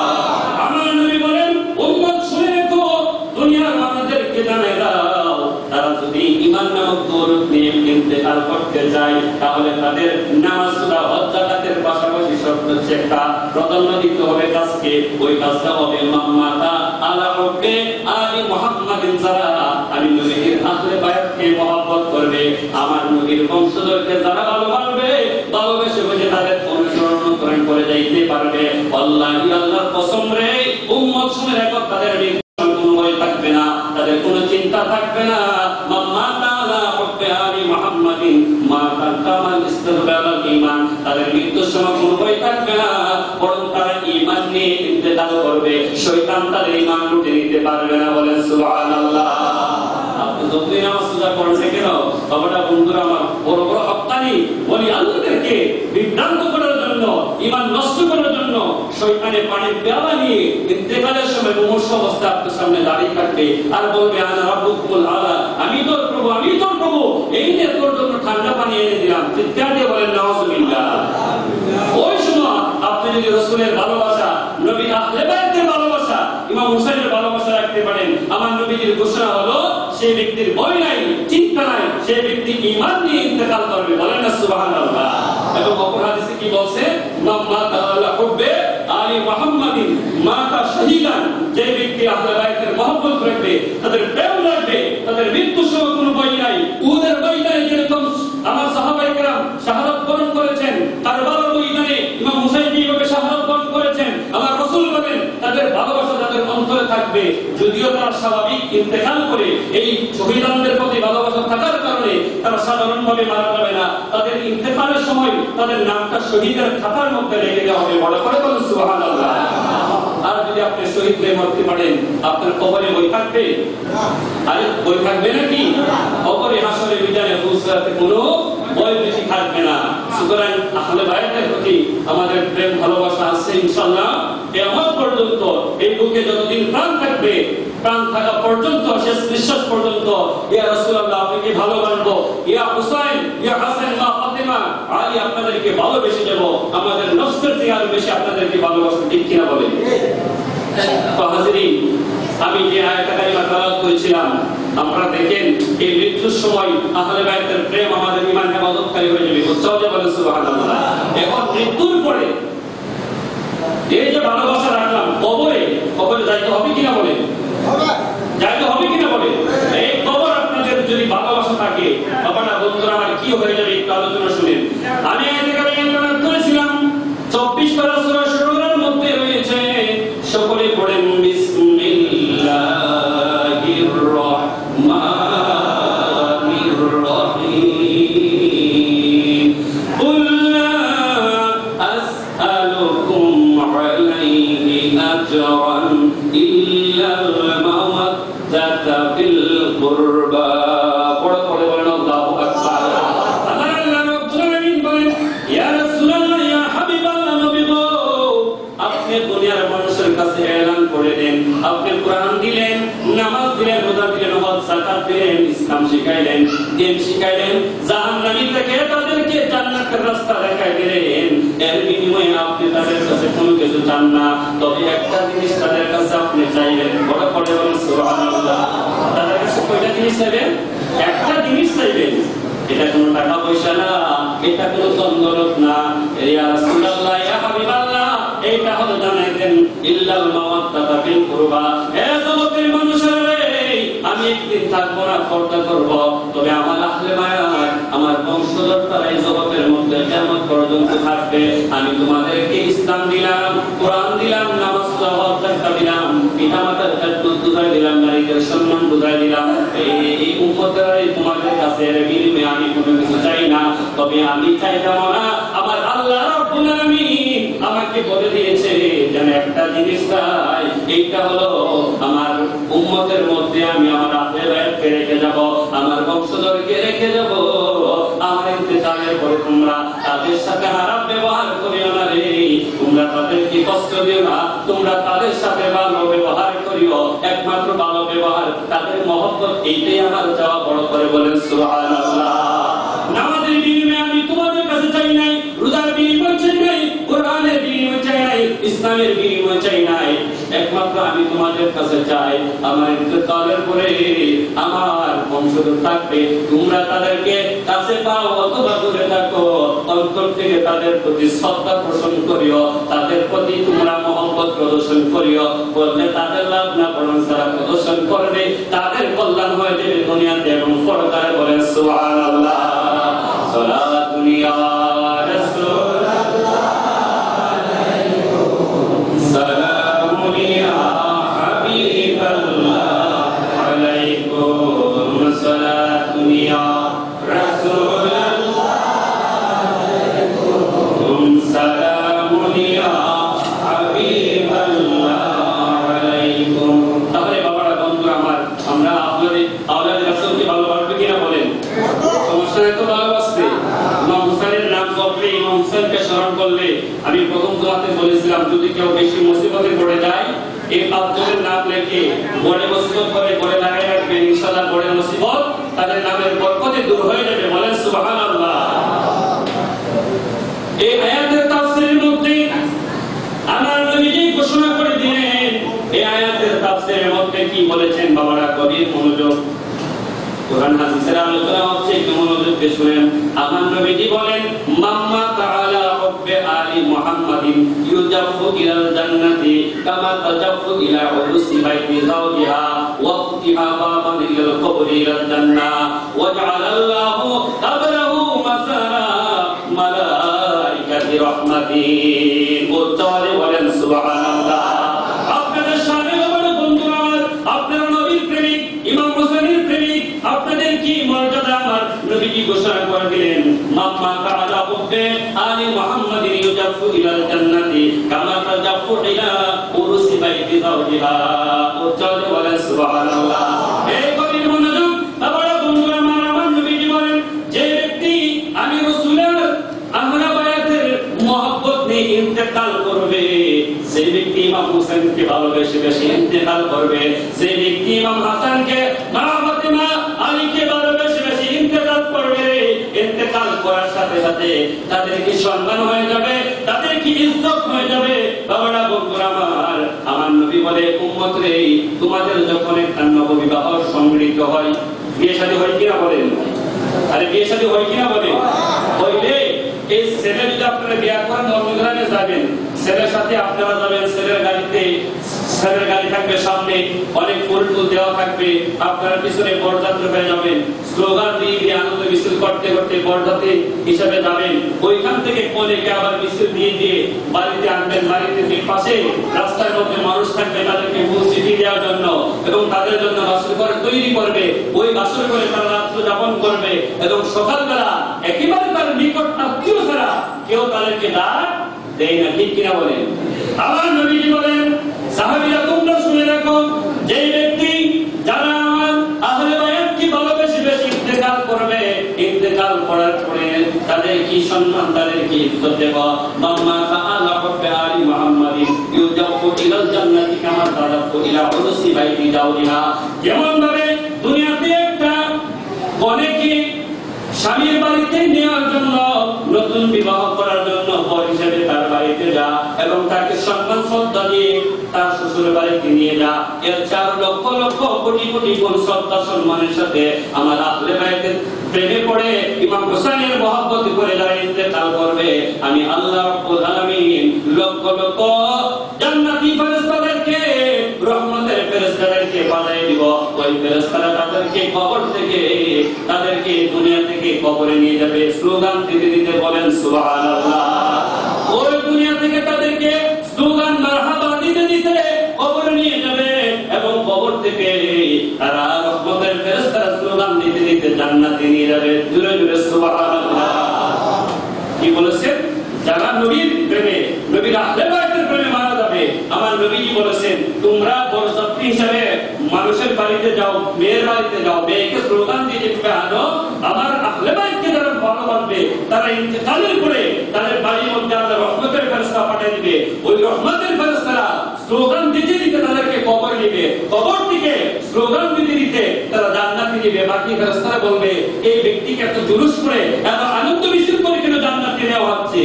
করতে চায় তাহলে তাদের নামাজ রোজা হজ যাকাতের পাশাপাশি সবচেয়ে একটা প্রাধান্য দিতে হবে কাজকে। ওই কাজটা হবে মাম্মাতা আলা হুব্বি আলি মুহাম্মাদিন, যারা আমি নবীর আহলে বায়াতকে মহব্বত করবে, আমার নবীর বংশধরকে যারা ভালোবাসবে, ভালোবেসে বুঝে তাদের অনুসরণ করে যাইতে পারবে। আল্লাহি আল্লাহর কসম রে, উম্মত শুনে রাখো, তাদের কোনো ভয় থাকবে না, তাদের কোনো চিন্তা থাকবে না। মাম্মাতা আলা হুব্বি আলি মুহাম্মাদিন মা কামাল ইস্তিগফারুল ঈমান, তাদের মৃত্যুর সময় কোনো ভয় থাকবে না, বরং তারা ঈমান নিয়ে ইন্তেকাল করবে, শয়তান তাদের ঈমান লুটে নিতে পারবে না। বলেন সুবহানাল্লাহ। আপনি যতদিন নামাজ রোজা করছে কেন বাবাটা বন্ধুরা আমার, বড় বড় হক্কানি বলি আল্লাহদেরকে বিভ্রান্ত করার জন্য, ঈমান নষ্ট করার জন্য শয়তানে পানির পেয়ালা নিয়ে ইন্তেকালের সময় মুমূর্ষু অবস্থায় আপনার সামনে দাঁড়িয়ে থাকবে আর বলবে আনা রাব্বুকুল আলা, আমি তোর প্রভু, আমি তোর প্রভু, এই নিয়ে তোর জন্য ঠান্ডা পানি এনে দিলাম। চিৎকার দিয়ে বলেন নাউযুবিল্লাহ। ওই সময় আপনি যদি রাসূলের ভালোবাসা, নবীর আহলে বায়াতের ভালোবাসা, ইমাম হুসাইনের ভালোবাসা রাখতে পারেন, আমার নবীর ঘোষণা হলো সেই ব্যক্তির ভয় নাই, চিন্তা নাই, সেই ব্যক্তি ঈমান নিয়ে ইন্তেকাল করবে। বলেন না সুবহানাল্লাহ। এবং অপর হাদিসে কি বলছে, মাম্মাতা আলা হুব্বি আলি মুহাম্মাদিন মাতা শাহীদান, যে ব্যক্তি আহলে বায়াতের মহব্বত রাখবে, তাদের প্রেম রাখবে, তাদের মৃত্যুর সময় কোনো ভয় নাই। উহুদের ময়দানে যেরকম আমার সাহাবায়ে কেরাম শাহাদাত বরণ করেছেন, কারবালার ময়দানে ইমাম হুসাইন কিভাবে শাহাদাত বরণ করেছেন, আমার রাসূল বলেন তাদের ভালোবাসা তাদের অন্তরে থাকবে। যদিও তারা স্বাভাবিক ইন্তেকাল করে, এই শহীদদের প্রতি ভালোবাসা থাকার কারণে তারা সাধারণভাবে মারা যাবে না, তাদের ইন্তেকালের সময় তাদের নামটা শহীদের খাতার মধ্যে লেগে দেওয়া হবে। বড় করে বলুন সুবহানাল্লাহ। আর যদি আপনি শহীদ হয়ে মরতে পারেন, আপনার কবরে বই থাকবে? আরে বই থাকবে নাকি? কবরে হাসরে বিদায় ফুলসাতে কোনো বই বেশি থাকবে না। সুতরাং আহলে বায়াতের প্রতি আমাদের প্রেম ভালোবাসা আছে ইনশাআল্লাহ কিয়ামত পর্যন্ত। এই বুকে যতদিন প্রাণ থাকবে, প্রাণ থাকা পর্যন্ত, শেষ নিঃশ্বাস পর্যন্ত ইয়া রাসূলুল্লাহ আপনাকে ভালোবাসবো, ইয়া হুসাইন, ইয়া হাসান, মা ফাতেমা, আলী আপনাদেরকে ভালোবেসে যাব, আমাদের নফসের থেকে আরো বেশি আপনাদেরকে ভালোবাসবো। ঠিক কিনা বলেন? তো হাজিরিন, আমি যে আয়াত কারিমা তেলাওয়াত করেছিলাম, আপনারা দেখেন এই মৃত্যুর সময় আহলে বায়াতের প্রেম আমাদের ঈমান হেফাজতকারী হয়ে যাবে। উচ্চারণে বলেন সুবহানাল্লাহ। এখন মৃত্যুর পরে এই যে ভালোবাসা রাখলাম, কবরে যাইতে হবে কিনা বলেন? যাইতে হবে কিনা বলেন? এই কবর আপনাদের যদি ভালোবাসা থাকে, বাবাটা বন্ধুরা আমার কি হয়ে যাবে একটু আলোচনা শুনেন। আমি আয়াত কারিমা করেছিলাম 24 পারা সূরা শুরার মধ্যে রয়েছে, সকলে পড়েন বিসমিল্লাহির রাহমানির রহিম। কুল লা আসআলুকুম আলাইহি আজরান ইল্লাল মাওয়াদ্দাতা ফিল কুরবা। পড়ে পড়ে বলেন আল্লাহু আকবার। আল্লাহ রাব্বুল আলামিন বলেন, ইয়া রাসূলুল্লাহ, ইয়া হাবিবাল্লাহ, নবী গো, আপনি দুনিয়ার মানুষের কাছে এলান করে দেন, আপনি কোরআন দিলেন, নামাজ দিলেন, রোজা দিলেন, হজ যাকাত দিলেন, ইসলাম শিখাইলেন, দিন শিখাইলেন, জাহান্নামী থেকে তাদেরকে জান্নাতের রাস্তা দেখাই দিলেন। এর বিনিময়ে আপনি তাদের কাছে কোনো কিছু চান না, তবে একটা জিনিস তাদের কাছে আপনি চাইবেন। বড় করে বলেন সুবহানাল্লাহ। তাদের কাছে কয়টা জিনিস চাইবেন? একটা জিনিস চাইবেন। এটা কোনো টাকা পয়সা না, এটা কোনো দ্বন্দ্বরত না। ইয়া রাসূলুল্লাহ, ইয়া হাবিবাল্লাহ, এইটা হলো জানাইতেন ইল্লাল মাওয়াদ্দাতা ফিল কুরবা। এ জগতের মানুষেরা রে, আমি একদিন থাকবো না, পর্দা করব, তবে আমার আহলে বায়াত, আমার বংশধর তারা এই জগতের মধ্যে কিয়ামত পর্যন্ত থাকবে। আমি তোমাদেরকে ইসলাম দিলাম, কোরআন দিলাম, নামাজ হজ যাকাত দিলাম, পিতামাতার খেদমত বুঝাই দিলাম, নারীদের সম্মান বুঝাই দিলাম। এই উম্মতেরাই তোমাদের কাছে এর বিনিময়ে আমি কোনো কিছু চাই না, তবে আমি চাইতাম না, আমার আল্লাহ রাব্বুল আলামিন আমাকে বলে দিয়েছে যেন একটা জিনিস চাই, এইটা হলো আমার উম্মতের মধ্যে আমি আমার আহলে বায়াতকে রেখে যাব, আমার বংশধরকে রেখে যাব। আমার ইন্তেকালের পরে তোমরা তাদের সাথে খারাপ ব্যবহার করিও না রে, তোমরা তাদেরকে কষ্ট দিও না, তোমরা তাদের সাথে ভালো ব্যবহার করিও, একমাত্র ভালো ব্যবহার, তাদের মহব্বত, এইটাই আমার চাওয়া। বড় করে বলেন সুবহানাল্লাহ। নামাজের বিনিময়ে আমি তোমাদের কাছে চাই নাই, রোজার বিনিময়ে চাই নাই, কোরআনের বিনিময়ে চাই নাই, ইসলাম ইসলামের বিনিময় চাই নাই, একমাত্র আমি তোমাদের কাছে চাই আমার ইন্তেকালের পরে আমার বংশধর থাকবে, তোমরা তাদেরকে কাছে পাও অথবা দূরে থাকো, অন্তর থেকে তাদের প্রতি শ্রদ্ধা পোষণ করিও, তাদের প্রতি তোমরা মহব্বত প্রদর্শন করিও। বললে তাদের লাভ না, বরং যারা প্রদর্শন করবে তাদের কল্যাণ হয়ে যাবে দুনিয়াতে এবং পরকালে। বলেন সুবহানাল্লাহ। সালাতুন ইয়া রাসূলুল্লাহ আলাইকুম, সালামুন ইয়া হাবিবাল্লাহ আলাইকুম, সালাতুন ইয়া রাসূলুল্লাহ আলাইকুম, সালামুন ইয়া হাবিবাল্লাহ আলাইকুম। তাহলে বাবারা, বন্ধুরা আমার, আমরা আপনাদের আওলাদ রাসূলকে ভালোবাসবে কিনা বলেন? সমস্যা তো ভালোবাসবে। ইমাম হুসাইনের নাম করলে, ইমাম হুসাইনকে স্মরণ করলে, আমি প্রথম দোয়াতে বলেছিলাম যদি কেউ বেশি মুসিবতে পড়ে যায় এই পাঁচজনের নাম লেখে বড় মুসিবত করে বড় লাগাই রাখবেন, ইনশাআল্লাহ বড় মুসিবত তাদের নামের বরকতে দূর হয়ে যাবে। বলেন সুবহানাল্লাহ। এই আয়াতের তাফসীরের মধ্যে আমার নবীজি ঘোষণা করে দিলেন, এই আয়াতের তাফসীরের মধ্যে কি বলেছেন বাবারা, গভীর মনোযোগ। কোরআন হাদিসের আলোচনা হচ্ছে, একটু মনোযোগ দিয়ে শুনেন। আমার নবীজি বলেন, মাম্মা তাআলা হুব্বে আলি মুহাম্মাদিন ইউজাফু ইলাল জান্নাতি কামা তাজাফু ইলা উরুসি বাইতি যাওজিহা ওয়া ফুতিহা বাবান ইলাল কবরি ইলাল জান্নাহ ওয়া জাআলাল্লাহু কাবরাহু মাসারা মালাইকাতি রাহমাতিন। উচ্চারণে বলেন সুবহানাল্লাহ। আপনাদের সামনে বড় বন্ধুরা, আপনারা নবীর প্রেমিক, ইমাম হুসাইনের প্রেমিক, আপনাদের কি মর্যাদা আমার নবীজি ঘোষণা করে দিলেন, মাম্মা তাআলা হুব্বে আলি মুহাম্মাদিন ইউজাফু ইলাল জান্নাতি কামা তাজাফু ইলা উরুসি বাইতি যাওজিহা। উচ্চারণে বলেন সুবহানাল্লাহ। এই গভীর মনোযোগ বড় বন্ধুরা আমার, আমার নবীজি বলেন, যে ব্যক্তি আমি রাসূলের আমরা বায়াতের মহব্বত নিয়ে ইন্তেকাল করবে, সেই ব্যক্তি ইমাম হুসাইনকে ভালোবেসে বেশি ইন্তেকাল করবে, সেই ব্যক্তি ইমাম হাসানকে, মা ফাতিমা আলীকে ভালোবেসে বেশি ইন্তেকাল করবে, ইন্তেকাল করার সাথে সাথে তাদের কি সম্মান হয়ে যাবে, তাদের কি ইজ্জত হয়ে যাবে। বাবারা, বন্ধুরা আমার, আমার নবী বলে, উম্মত রে, তোমাদের যখন একটা নববিবাহ সংগৃহীত হয়, বিয়ে শাদী হয় কিনা বলেন? আরে বিয়ে শাদী হয় কিনা বলেন? হইলে এই ছেলে যদি আপনারা বিয়ে করেন, নবগ্রামে যাবেন, ছেলের সাথে আপনারা যাবেন, ছেলের গাড়িতে, ছেলের গাড়ি থাকবে সামনে, অনেক ফুল দেওয়া থাকবে, আপনারা পিছনে বরযাত্রী হয়ে যাবেন, স্লোগান দিয়ে দিয়ে আনন্দ মিছিল করতে করতে বরযাত্রী হিসাবে যাবেন। ওইখান থেকে কনেকে আবার মিছিল দিয়ে দিয়ে বাড়িতে আনবেন, বাড়িতে পাশে রাস্তার মধ্যে মানুষ থাকবে, তাদেরকে মূল চিঠি দেওয়ার জন্য এবং তাদের জন্য বাসর ঘর তৈরি করবে। ওই বাসর ঘরে তারা রাত্র যাপন করবে এবং সকালবেলা একেবারে তার নিকট আত্মীয় ছাড়া কেউ তাদেরকে ডাক দেয় না। ঠিক কিনা বলেন? আমার নবীজি বলেন, সাহাবীরা তোমরা শুনে রাখো, যে ব্যক্তি যারা আমার আহলে বায়াতকে ভালোবেসে বেশি ইন্তেকাল করবে, ইন্তেকাল করার পরে তাদের কি সম্মান, তাদের কি ইজ্জত দেব। মাম্মা তাআলা হুব্বে আলি মুহাম্মাদিন ইউজাফু ইলাল জান্নাতি কামা তাজাফু ইলা উরুসি বাইতি যাওজিহা। যেমন ভাবে দুনিয়াতে একটা কনেকে স্বামীর বাড়িতে নেওয়ার জন্য, নতুন বিবাহ করার জন্য বর হিসেবে তার বাড়িতে যা এবং তাকে সম্মান শ্রদ্ধা দিয়ে তার শ্বশুরের বাড়িতে নিয়ে যা, এর 4 লক্ষ লক্ষ কোটি কোটি গুণ শ্রদ্ধা সম্মানের সাথে আমার আহলে বায়াতের প্রেমে পড়ে ইমাম হুসাইনের মহব্বতে পড়ে যারা ইন্তেকাল করবে, আমি আল্লাহ রাব্বুল আলামিন লক্ষ লক্ষ জান্নাতি ফেরেশতাদেরকে, রহমতের ফেরেশতাদেরকে বানাই দিব। ওই ফেরেশতারা তাদেরকে কবর থেকে, তাদেরকে দুনিয়া থেকে কবরে নিয়ে যাবে, স্লোগান দিতে দিতে বলেন সুবহানাল্লাহ। ওই দুনিয়া থেকে তাদেরকে স্লোগান মারহাবা দিতে দিতে কবরে নিয়ে যাবে এবং কবর থেকে তারা রহমতের ফেরেশতারা স্লোগান দিতে দিতে জান্নাতে নিয়ে যাবে। জোরে জোরে সুবহানাল্লাহ। কি বলেছেন? যারা নবীর প্রেমে, নবীর আহলে বায়াতের প্রেমে মারা যাবে, আমার নবীজি বলেছেন, তোমরা বরযাত্রী হিসেবে মানুষের বাড়িতে যাও, মেয়ের বাড়িতে যাও, মেয়েকে স্লোগান দিয়ে যেতে আনো, আমার আহলে বায়াতকে যারা ভালোবাসবে তারা ইন্তেকালের পরে তাদের বাড়ির মধ্যে আল্লাহ রহমতের ফেরেশতা পাঠিয়ে দিবে। ওই রহমতের ফেরেশতারা স্লোগান দিতে দিতে তাদেরকে কবর নিবে, কবর থেকে স্লোগান দিতে দিতে তারা জান্নাতে নিবে। বাকি ফেরেশতারা বলবে, এই ব্যক্তিকে এত জুলুস করে, এত আনন্দ মিছিল করে কেন জান্নাতে নেওয়া হচ্ছে?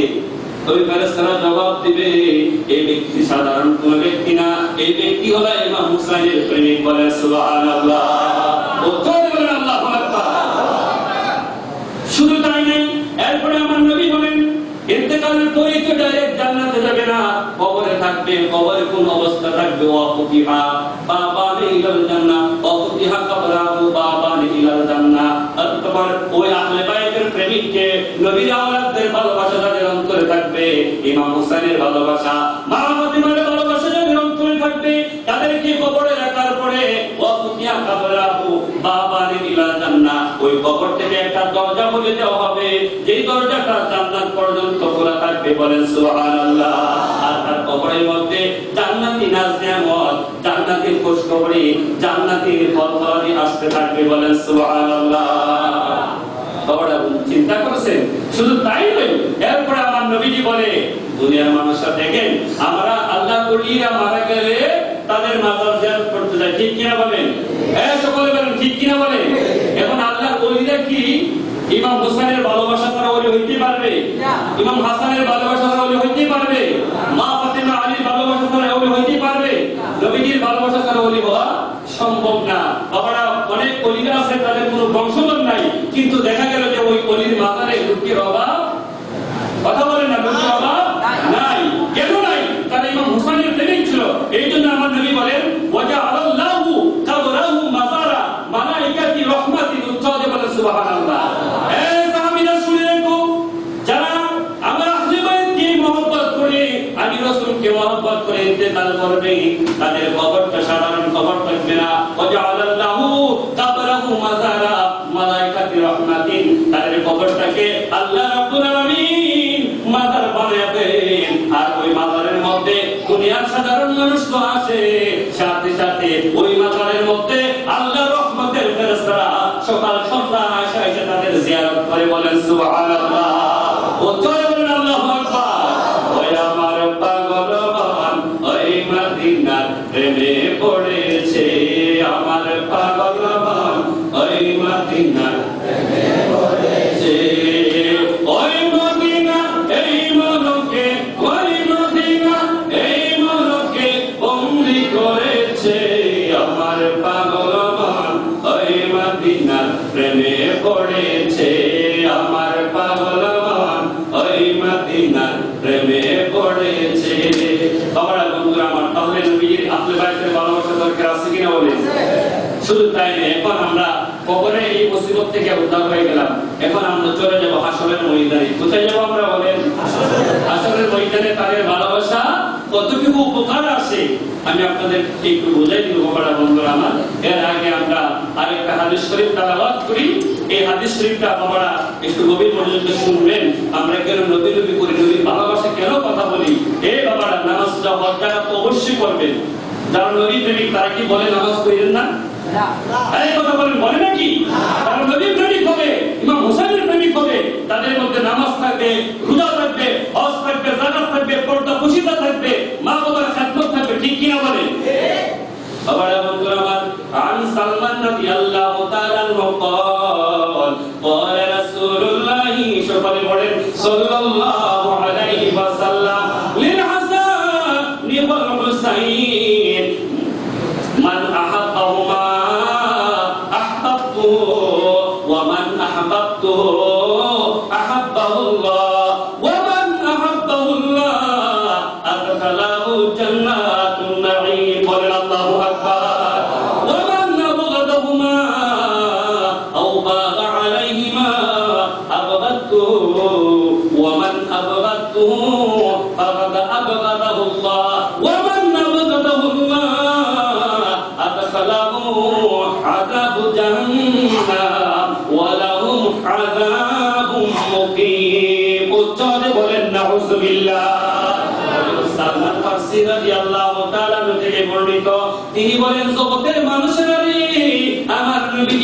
ওই ফেরেশতারা জবাব দিবে এই ব্যক্তি সাধারণ কোন ব্যক্তি না, এই ব্যক্তি হলো ইমাম হুসাইনের প্রেমিক। বলেন সুবহানাল্লাহ। বলেন আল্লাহু আকবার। শুধু তাই নয়, এরপরে আমার নবী বলেন ইন্তেকালের পরে তো ডাইরেক্ট জান্নাতে যাবে না, কবরে থাকবে। কবরে কোন অবস্থা থাকবে? ওয়াকুতিহা বাবানি ইলাল জান্নাহ, ওয়াকুতিহা কবরাহু বাবানি ইলাল জান্নাহ। অতঃপর ওই আহলে বাইতের প্রেমিককে নবীর আওলাদদের ভালোবাসা যাদের অন্তরে থাকবে, ইমাম হুসাইনের ভালোবাসা, মা ফাতিমার ভালোবাসা যাদের অন্তরে থাকবে, তাদেরকে কবরে রাখার পরে ওয়াকুতিহা কবরাহু বাবানি ইলাল জান্নাহ, ওই কবর থেকে একটা দরজা খুলে দেওয়া হবে, যেই দরজাটা জান্নাত পর্যন্ত খোলা থাকবে। বলেন সুবহানাল্লাহ। আর তার কবরের মধ্যে জান্নাতি নাজ-নেয়ামত, জান্নাতি খুশখবরি, জান্নাতি ফলফলাদি আসতে থাকবে। বলেন সুবহানাল্লাহ। কবরটা চিন্তা করেছেন? শুধু তাই নয়, এরপরে আমার নবীজি বলে দুনিয়ার মানুষরা দেখেন আমরা আল্লাহ ওলিরা মারা গেলে তাদের মাজার জিয়ারত করতে যাই, ঠিক কিনা বলেন? সকলে বলেন ঠিক কিনা বলেন? এখন আল্লাহর ওলিরা কি ইমাম হুসাইনের ভালোবাসা ছাড়া ওলি হইতে পারবে? ইমাম হাসানের ভালোবাসা ছাড়া ওলি হইতে পারবে? মা ফাতিমা আলীর ভালোবাসা ছাড়া ওলি হইতে পারবে? নবীজির ভালোবাসা ছাড়া ওলি হওয়া সম্ভব না। বাবারা অনেক ওলিরা আছে তাদের কোনো বংশধর নাই, কিন্তু দেখা গেল যে ওই ওলির মাজারে লোকের অভাব, কথা বলেন না, লোকের অভাব নাই। কেন নাই? তারা ইমাম হুসাইনের প্রেমিক ছিল। এই জন্য আমার নবী বলেন ওয়াজআলাল্লাহু কাবরাহু মাজারা মালাইকাতি রাহমাতিন উচ্চারণ। বলেন সুবহানাল্লাহ। রাসূলকে মহব্বত করে ইন্তেকাল করবে, তাদের কবরটা সাধারণ কবর থাকবে না। ওয়াজআলাল্লাহু কাবরাহু মাজারা মালাইকাতি রাহমাতিন, তাদের কবরটাকে আল্লাহ রাব্বুল আলামিন মাজার বানাবেন। আর ওই মাজারের মধ্যে দুনিয়ার সাধারণ মানুষ তো আসে, সাথে সাথে ওই মাজারের মধ্যে আল্লাহর রহমতের ফেরেশতারা সকাল সন্ধ্যা এসে তাদের জিয়ারত করে। বলেন সুবহানাল্লাহ। ও জোরে বলেন আল্লাহু আকবার। ওই আমার পাগলবান ওই মদিনার প্রেমে পড়েছে, আমার পাগলবান ওই মদিনার প্রেমে পড়েছে। ওই মদিনা এই মনকে, ওই মদিনা এই মনকে বন্দী করেছে, আমার পাগলবান ওই মদিনার প্রেমে পড়েছে, আমার পাগলবান ওই মদিনার প্রেমে পড়েছে। বাবারা বন্ধুরা আমার, তাহলে নবীর আহলে বাইতের ভালোবাসা দরকার আছে কিনা বলেন? শুধু তাই নয়, এখন আমরা কবরে এই মুসিবত থেকে উদ্ধার হয়ে গেলাম, এখন আমরা চলে যাব হাসরের ময়দানে। কোথায় যাব আমরা বলেন? হাসরের ময়দানে তাদের ভালোবাসা কতটুকু উপকার আসে আমি আপনাদের একটু বুঝাই দিব বাবারা বন্ধুরা আমার। এর আগে আমরা আরেকটা হাদিস শরীফ তেলাওয়াত করি। এই হাদিস শরীফটা বাবারা একটু গভীর মনোযোগ দিয়ে শুনবেন। আমরা কেন নবী নবী করি, নবীর ভালোবাসা কেন কথা বলি? এই বাবারা নামাজ যাওয়া তো অবশ্যই করবেন। যারা নবী প্রেমিক তারা কি বলে নামাজ পড়েন না? এই কথা বলেন, বলে নাকি? তারা নবীর প্রেমিক হবে, ইমাম হুসাইনের প্রেমিক হবে, তাদের মধ্যে নামাজ থাকবে, রোজা থাকবে, হজ থাকবে, যাকাত থাকবে, পর্দা পুশিদা থাকবে, মা বাবার খেদমত থাকবে, ঠিক কিনা বলেন? বাবারা বন্ধুরা আমার, আন সালমান রাদিয়াল্লাহু তাআলা আনহু قال رسول الله সকলে বলেন সাল্লাল্লাহু আলাইহি ওয়াসাল্লাম লিল হাসান ওয়াল হুসাইন মান আহাব্বাহুমা আহবাবতুহু ওয়া মান আহবাবতুহু আহাব্বাহুল্লাহ ওয়া মান আহাব্বাহুল্লাহ আদখালাহু জান্নাতুন নাঈম। বলেন আল্লাহু আকবার। ওয়া মান আবগাদাহুমা আও বাগা আলাইহিমা আবগাদতুহু ওয়া মান আবগাদতুহু ফাকাদ আবগাদাহুল্লাহ ওয়া মান আবগাদাহুল্লাহ আদখালাহু আযাবু জাহান্নাম ওয়া লাহুম আযাবুম মুকীম। উচ্চারণে বলেন নাউযুবিল্লাহ। সালমান ফারসি রাদিয়াল্লাহু তাআলা থেকে বর্ণিত, তিনি বলেন জগতের মানুষেরা আমার নবী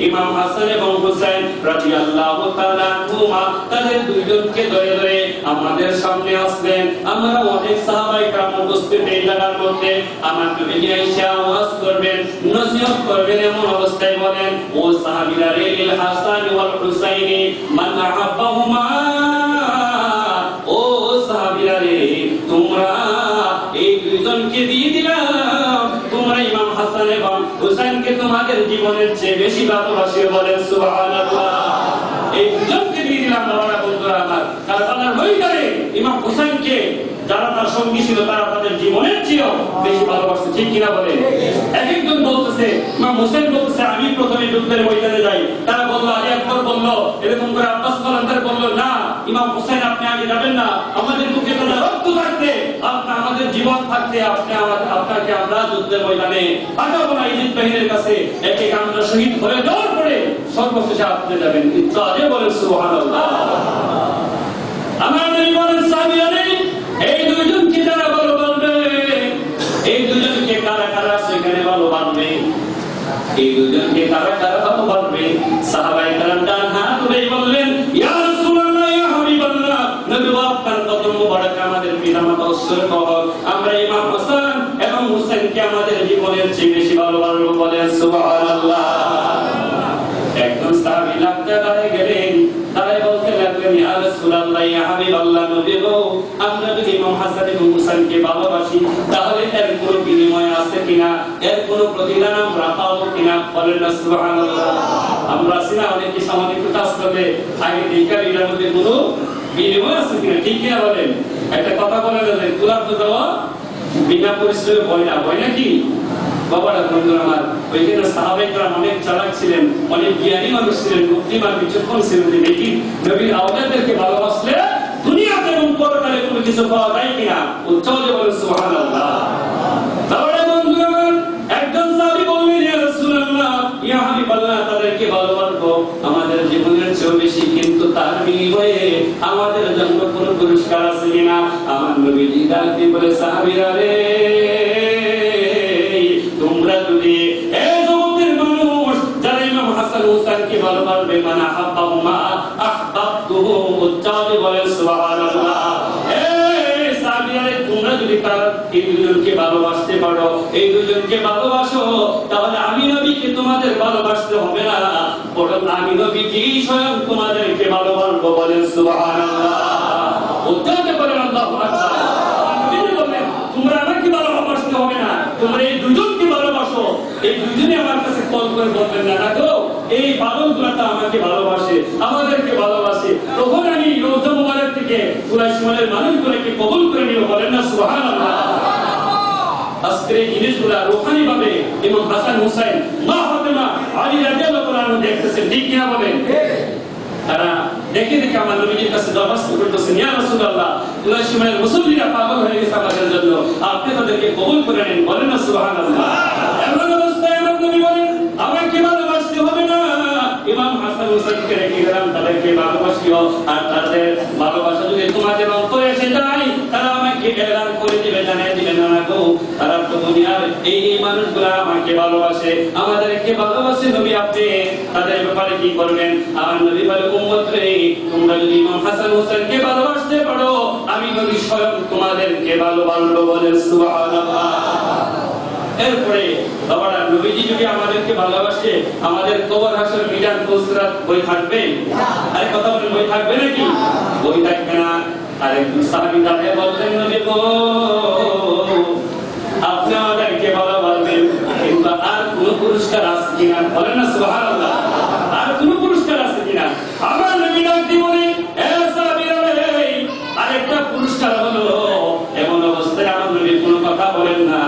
ইমাম হাসান এবং হুসাইন রাদিয়াল্লাহু তাআলা আনহুমা তাদের দুইজনকে ধরে ধরে আমাদের সামনে আসবেন। আমরা অনেক সাহাবায়ে کرام উপস্থিত এই জায়গার মধ্যে, আমার নবী আয়েশা ওয়াজ করবেন, নসিহত করবেন। এমন অবস্থায় বলেন, ও সাহাবীরা রে, লিল হাসান ওয়াল হুসাইনি মান আহাব্বাহুমা, ও দুইজনকে দিয়ে দিলাম, তোমরা ইমাম হাসান এবং হুসাইনকে তোমাদের জীবনের চেয়ে বেশি ভালোবাসি, বলেন সুবহানাল্লাহ। এই দুজনকে দিয়ে দিলাম বাবারা, বন্ধুরা আমার। কারবালার ময়দানে ইমাম হুসাইনকে যারা তার সঙ্গী ছিল তারা তাদের জীবনের চেয়েও বেশি ভালোবাসে, ঠিক কিনা বলে? এক একজন বলতেছে, ইমাম হুসাইন বলতেছে আমি প্রথমে যুদ্ধের ময়দানে যাই, তারা বললো, আলী আকবর বললো, এরকম করে আব্বাস কালান্দার বললো, না ইমাম হুসাইন আপনি আগে যাবেন না, আমাদের বুকে তো রক্ত থাকতে, আমাদের জীবন থাকতে আপনাকে আমরা যুদ্ধের ময়দানে পাঠাবো না ইজিদ বাহিনীর কাছে, এক এক আমরা শহীদ হয়ে যাওয়ার পরে সর্বশেষে আপনি যাবেন। ইত্যাদি বলেন সুবহানাল্লাহ। আমার নবী বলেন সাহাবীরা, এই দুইজনকে যারা ভালো বলবে, এই দুইজনকে কারা কারা সেখানে ভালো বানবে, এই দুইজনকে কারা কারা ভালো বানবে? সাহাবায়ে কেরাম ডান হাত তুলে বললেন, ইয়া রাসূলুল্লাহ, ইয়া হাবিবাল্লাহ, নবী আপনার কদম মোবারক আমাদের পিতামাতা উৎসর্গ হোক, আমরা ইমাম হাসান এবং হুসাইনকে আমাদের জীবনের চেয়ে বেশি ভালোবাসবো, বলেন সুবহানাল্লাহ। একজন সাহাবী লাগতে দাঁড়িয়ে গেলেন, তারাই বলতে লাগলেন, ইয়া রাসূলুল্লাহ, ইয়া হাবিবাল্লাহ, নবী গো, আমরা যদি ইমাম হাসান এবং হুসাইনকে ভালোবাসি তাহলে এর কোনো বিনিময় আছে কিনা, এর কোনো প্রতিদান আমরা পাবো কিনা, বলেন না সুবহানাল্লাহ। আমরা সিনা অনেকে সামাজিক কাজ করলে আগে দেখার এর মধ্যে কোনো বিনিময় আছে কিনা, ঠিক কিনা বলেন? একটা কথা বলে যে গোলাপ দেওয়া বিনা পরিশ্রমে হয় না, হয় নাকি বাবারা? বন্ধুরা আমার, ওইখানে সাহাবায়ে কেরাম অনেক চালাক ছিলেন, অনেক জ্ঞানী মানুষ ছিলেন, বুদ্ধিমান বিচক্ষণ ছিলেন, যে দেখি নবীর আওলাদদেরকে ভালোবাসলে দুনিয়াতে এবং পরকালে কোনো কিছু পাওয়া যায় কিনা, উচ্চারণে বলেন সুবহানাল্লাহ। বাবারা বন্ধুরা আমার, একজন সাহাবী বললেন, ইয়া রাসূলুল্লাহ, ইয়া হাবিবাল্লাহ, তাদেরকে ভালোবাসবো আমাদের জীবনের চেয়ে বেশি, কিন্তু তার বিনিময়ে আমাদের জন্য কোনো পুরস্কার আছে কিনা? আমার নবীজি ডাক দিয়ে বলে, সাহাবীরা রে, তোমরা যদি এই জগতের মানুষ যারা ইমাম হাসান হুসাইনকে ভালোবাসবে, মানে আহাব্বাহুমা আহবাবতুহু, উচ্চারণে বলেন সুবহানাল্লাহ। এই সাহাবীরা, তোমরা যদি এই দুজনকে ভালোবাসতে পারো, এই দুজনকে ভালোবাসো, তাহলে আমি নবীকে তোমাদের ভালোবাসতে হবে না, বরং আমি নবীজি স্বয়ং তোমাদেরকে ভালোবাসবো, বলেন সুবহানাল্লাহ। উচ্চারণে বলেন আল্লাহু আকবার। তিনি বলেন, তোমরা আমাকে ভালোবাসতে হবে না, তোমরা এই দুজনকে ভালোবাসো। এই দুজনে আমার কাছে কল করে বলবেন, না গো, এই পাগলগুলা আমাকে ভালোবাসে, আমাদেরকে ভালোবাসে, তখন আমি রওজা মুবারক থেকে কুরাইশের মানুষগুলোকে কবুল করে নিব, বলেন না সুবহানাল্লাহ। আজকের এই জিনিসগুলা রূহানি ভাবে ইমাম হাসান হুসাইন, মা ফাতেমা, আলী রাদিয়াল্লাহু আনহু দেখতেছেন, ঠিক কিনা বলেন? তারা দেখে দেখে আমার নবীজির কাছে দরখাস্ত করতেছেন, ইয়া রাসূলুল্লাহ, কুরাইশের মুসল্লিরা পাগল হয়ে গেছে আমাদের জন্য, আপনি তাদেরকে কবুল করে নিন, বলেন না সুবহানাল্লাহ। এমন অবস্থায় আমার নবী বলেন, আমাকে ভালোবাসতে হবে না, ইমাম হাসান হুসাইনকে রেখে গেলাম, তাদেরকে ভালোবাসিও, আর তাদের ভালোবাসা যদি তোমাদের অন্তরে এসে যায়, তারা আমাকে এলান করে দিবে, জানিয়ে দিবে, না গো, তারা তো দুনিয়ার এই মানুষগুলা আমাকে ভালোবাসে, আমাদেরকে ভালোবাসে, নবী আপনি তাদের ব্যাপারে কি করবেন? আমার নবী বলে, উম্মত রে, তোমরা যদি ইমাম হাসান হুসাইনকে ভালোবাসতে পারো, আমি নবী স্বয়ং তোমাদেরকে ভালোবাসবো, বলেন সুবহানাল্লাহ। এরপরে বাবারা, নবীজি যদি আমাদেরকে ভালোবাসে, আমাদের কবর হাসর মিজান ফুসরাত বই থাকবে? আরে কথা বলেন, বই থাকবে নাকি? বই থাকবে না। আরেকজন সাহাবী তাকে বললেন, নবী গো, আপনি আমাদেরকে ভালোবাসবেন, কিন্তু আর কোন পুরস্কার আছে কিনা, বলেন না সুবহানাল্লাহ। আর কোন পুরস্কার আছে কিনা? আমার নবী ডাক দিয়ে বলেন, এ সাহাবীরা, আরেকটা পুরস্কার হলো, এমন অবস্থায় আমার নবী কোনো কথা বলেন না,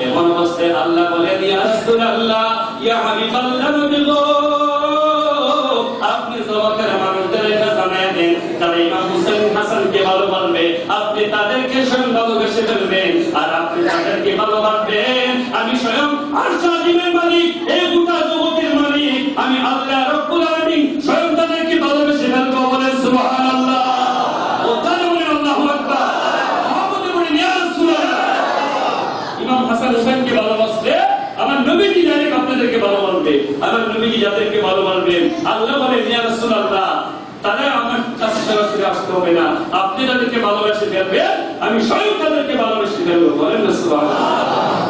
এমন অবস্থায় আল্লাহ বলেন, ইয়া রাসূলুল্লাহ, ইয়া হাবিবাল্লাহ, নবী গো, আপনি জগতের মানুষদেরকে জানিয়ে দেন, যারা ইমাম হুসাইন হাসানকে ভালোবাসবে, আপনি তাদেরকে স্বয়ং ভালোবেসে ফেলবেন, আর আপনি তাদেরকে ভালোবাসবেন, আমি স্বয়ং আরশ আজিমের মালিক, এই গোটা জগতের মালিক, আমি আল্লাহ রাব্বুল আলামিন স্বয়ং তাদেরকে ভালোবেসে ফেলবো, বলেন সুবহানাল্লাহ। ও তারা বলেন আল্লাহু আকবার। মুহাম্মদ বলেন, ইয়া রাসূলুল্লাহ, ইমাম হাসান হুসাইনকে ভালোবাসলে আমার নবীজি ডাইরেক্ট আপনাদেরকে ভালোবাসবে, আমার নবীজি যাদেরকে ভালোবাসবেন, আল্লাহ বলেন, ইয়া রাসূলুল্লাহ, তারা আমার কাছে সরাসরি আসতে হবে না, আপনি তাদেরকে ভালোবেসে ফেলবেন, আমি স্বয়ং তাদেরকে ভালোবেসে ফেলবো, বলেন না সুবহানাল্লাহ।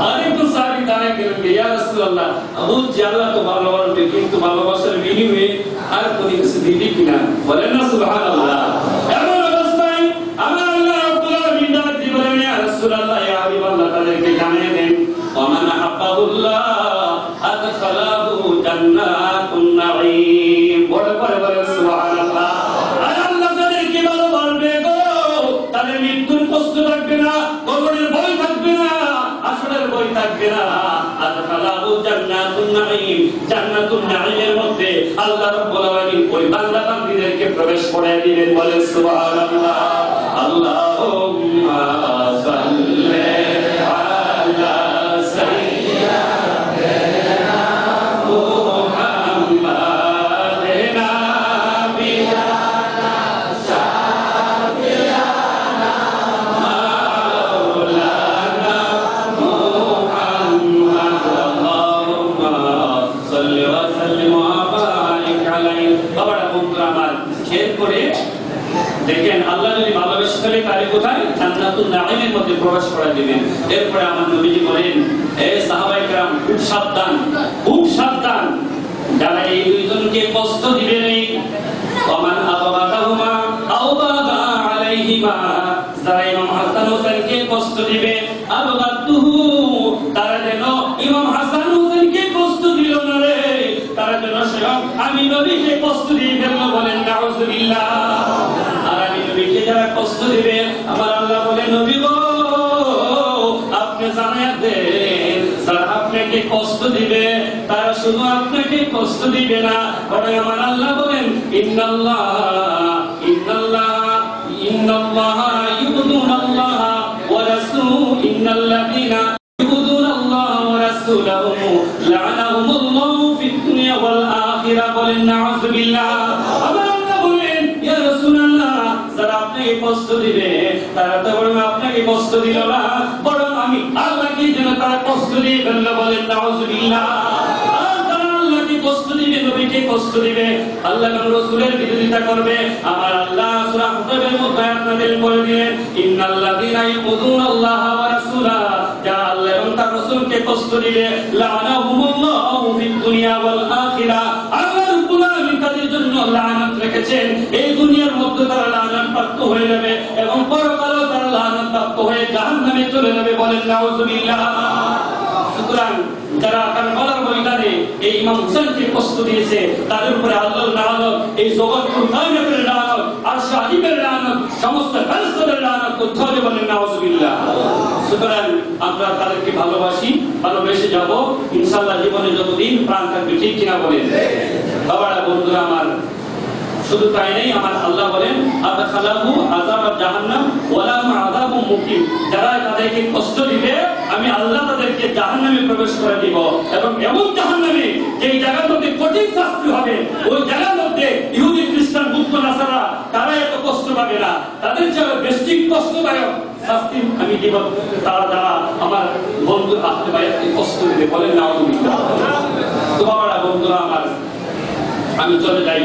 আরেকজন সাহাবী দাঁড়িয়ে গেলেন, ইয়া রাসূলুল্লাহ, বুঝছি আল্লাহ তো ভালোবাসবে, কিন্তু ভালোবাসার বিনিময়ে আর কোনো কিছু দিবি কিনা, বলেন না সুবহানাল্লাহ। এমন অবস্থায় আমার আল্লাহ রাব্বুল আলামিন ডাক দিয়ে বলেন, ইয়া রাসূলুল্লাহ, ইয়া হাবিবাল্লাহ, তাদেরকে জানিয়ে দেন ওমান আহাব্বাহুল্লাহ আদখালাহু জান্নাতুন নাঈম। বলে সুবহানাল্লাহ। আর আল্লাহ তাদেরকে ভালোবাসবে গো, তাদের মৃত্যুর কষ্ট থাকবে না, কবরের ভয় থাকবে না, আসরের ভয় থাকবে না। আদখালাহু জান্নাতুন নাঈম, জান্নাতুন নাঈমের মধ্যে আল্লাহ রাব্বুল আলামিন ওই বান্দা বান্দীদেরকে প্রবেশ করায় দিবেন। বলে সুবহানাল্লাহ। আল্লাহুম্মা সাল্লি আলা সাইয়্যিদিনা মুহাম্মাদিন নাবিয়্যিনা শাফি'িনা মাওলানা মুহাম্মাদ। আল্লাহুম্মা সাল্লি ওয়া সাল্লিম ওয়া বারিক আলাইহি। বাবারা বন্ধুরা আমার, খেয়াল করে দেখেন, আল্লাহ যদি ভালোবেসে ফেলে তারে কোথায়? জান্নাতুন নাঈমের মধ্যে প্রবেশ করা দিবেন। এরপরে আমার নবীজি বলেন, হে সাহাবায়ে কেরাম, খুব সাবধান, খুব সাবধান, যারা এই দুইজনকে কষ্ট দিবে নেই, ওমান আবাদাহুমা আও বাদা আলাইহিমা, যারা ইমাম হাসান হোসেনকে কষ্ট দিবে, আবাদাতুহু, তারা যেন ইমাম হাসান হোসেনকে কষ্ট দিল না রে, তারা যেন স্বয়ং আমি নবীকে কষ্ট দিয়ে ফেললো। বলেন নাউযুবিল্লাহ। আর আমি নবীকে যারা কষ্ট দিবে, আমার আল্লাহ বলে, নবী গো আপনি জানিয়ে দেন, যারা আপনাকে কষ্ট দিবে তারা শুধু আপনাকে কষ্ট দিবে না, বরং আমার আল্লাহ বলেন, ইন্নাল্লাহ ইউযুনাল্লাহ ওয়া রাসূলুহু, ইন্নাল্লাযীনা ইউযুনাল্লাহ ওয়া রাসূলুহু লা'নাহুমুল্লাহু ফিদ দুনিয়া ওয়াল আখিরাহ। বলেন নাউযুবিল্লাহ। আমার আল্লাহ বলেন, ইয়া রাসূলুল্লাহ, যারা আপনাকে কষ্ট দিবে তারা তো বরং আপনাকে কষ্ট দিল না, বরং আমি আল্লাহকে যেন তারা কষ্ট দিয়ে ফেলল। বলেন নাউযুবিল্লাহ। কষ্ট দিবে, নবীকে কষ্ট দিবে, আল্লাহ এবং রাসূলের বিরোধিতা করবে, আমার আল্লাহ সূরা হুজুরের মধ্যে আয়াত নাযিল করে দিলেন, ইন্নাল্লাযীনা ইউযুনাল্লাহ ওয়া রাসূলাহু, যারা আল্লাহ এবং তার রাসূলকে কষ্ট দিবে, লা'নাহুমুল্লাহু ফিদ দুনিয়া ওয়াল আখিরাহ, আল্লাহ রাব্বুল আলামিন তাদের জন্য লানত রেখেছেন। এই দুনিয়ার মধ্যে তারা লানত প্রাপ্ত হয়ে যাবে এবং পরকালেও তারা লানত প্রাপ্ত হয়ে জাহান্নামে চলে যাবে। বলেন নাউযুবিল্লাহ। সুতরাং যারা কারবালার ময়দানে এই ইমাম হুসাইনকে কষ্ট দিয়েছে, তাদের উপরে আল্লাহর লানত, এই জগৎপুর কায়নাতের লানত, আরশ আজিমের লানত, সমস্ত ফেরেশতাদের লানত করতে হবে। বলেন নাউযুবিল্লাহ। সুতরাং আমরা তাদেরকে ভালোবাসি, ভালোবেসে যাব, ইনশাআল্লাহ জীবনে যতদিন প্রাণ থাকবে। ঠিক কিনা বলেন? বাবারা বন্ধুরা আমার, শুধু তাই নেই, আমার আল্লাহ বলেন, আদখালাহু আযাব জাহান্নাম ওয়া লাহুম আযাবুম মুকিম, যারা তাদেরকে কষ্ট দিবে আমি আল্লাহ তাদেরকে জাহান্নামে প্রবেশ করে দিব, এবং এমন জাহান্নামে যেই জায়গার মধ্যে কঠিন শাস্তি হবে, ওই জায়গার মধ্যে ইহুদি খ্রিস্টান বুদ্ধ নাসারা তারা এত কষ্ট পাবে না, তাদের চেয়ে বেশি কষ্টদায়ক শাস্তি আমি দিব তারা যারা আমার বন্ধু আহলে বাইতকে কষ্ট দিবে। বলেন নাউযুবিল্লাহ। তো বাবারা বন্ধুরা আমার, আমি চলে যাই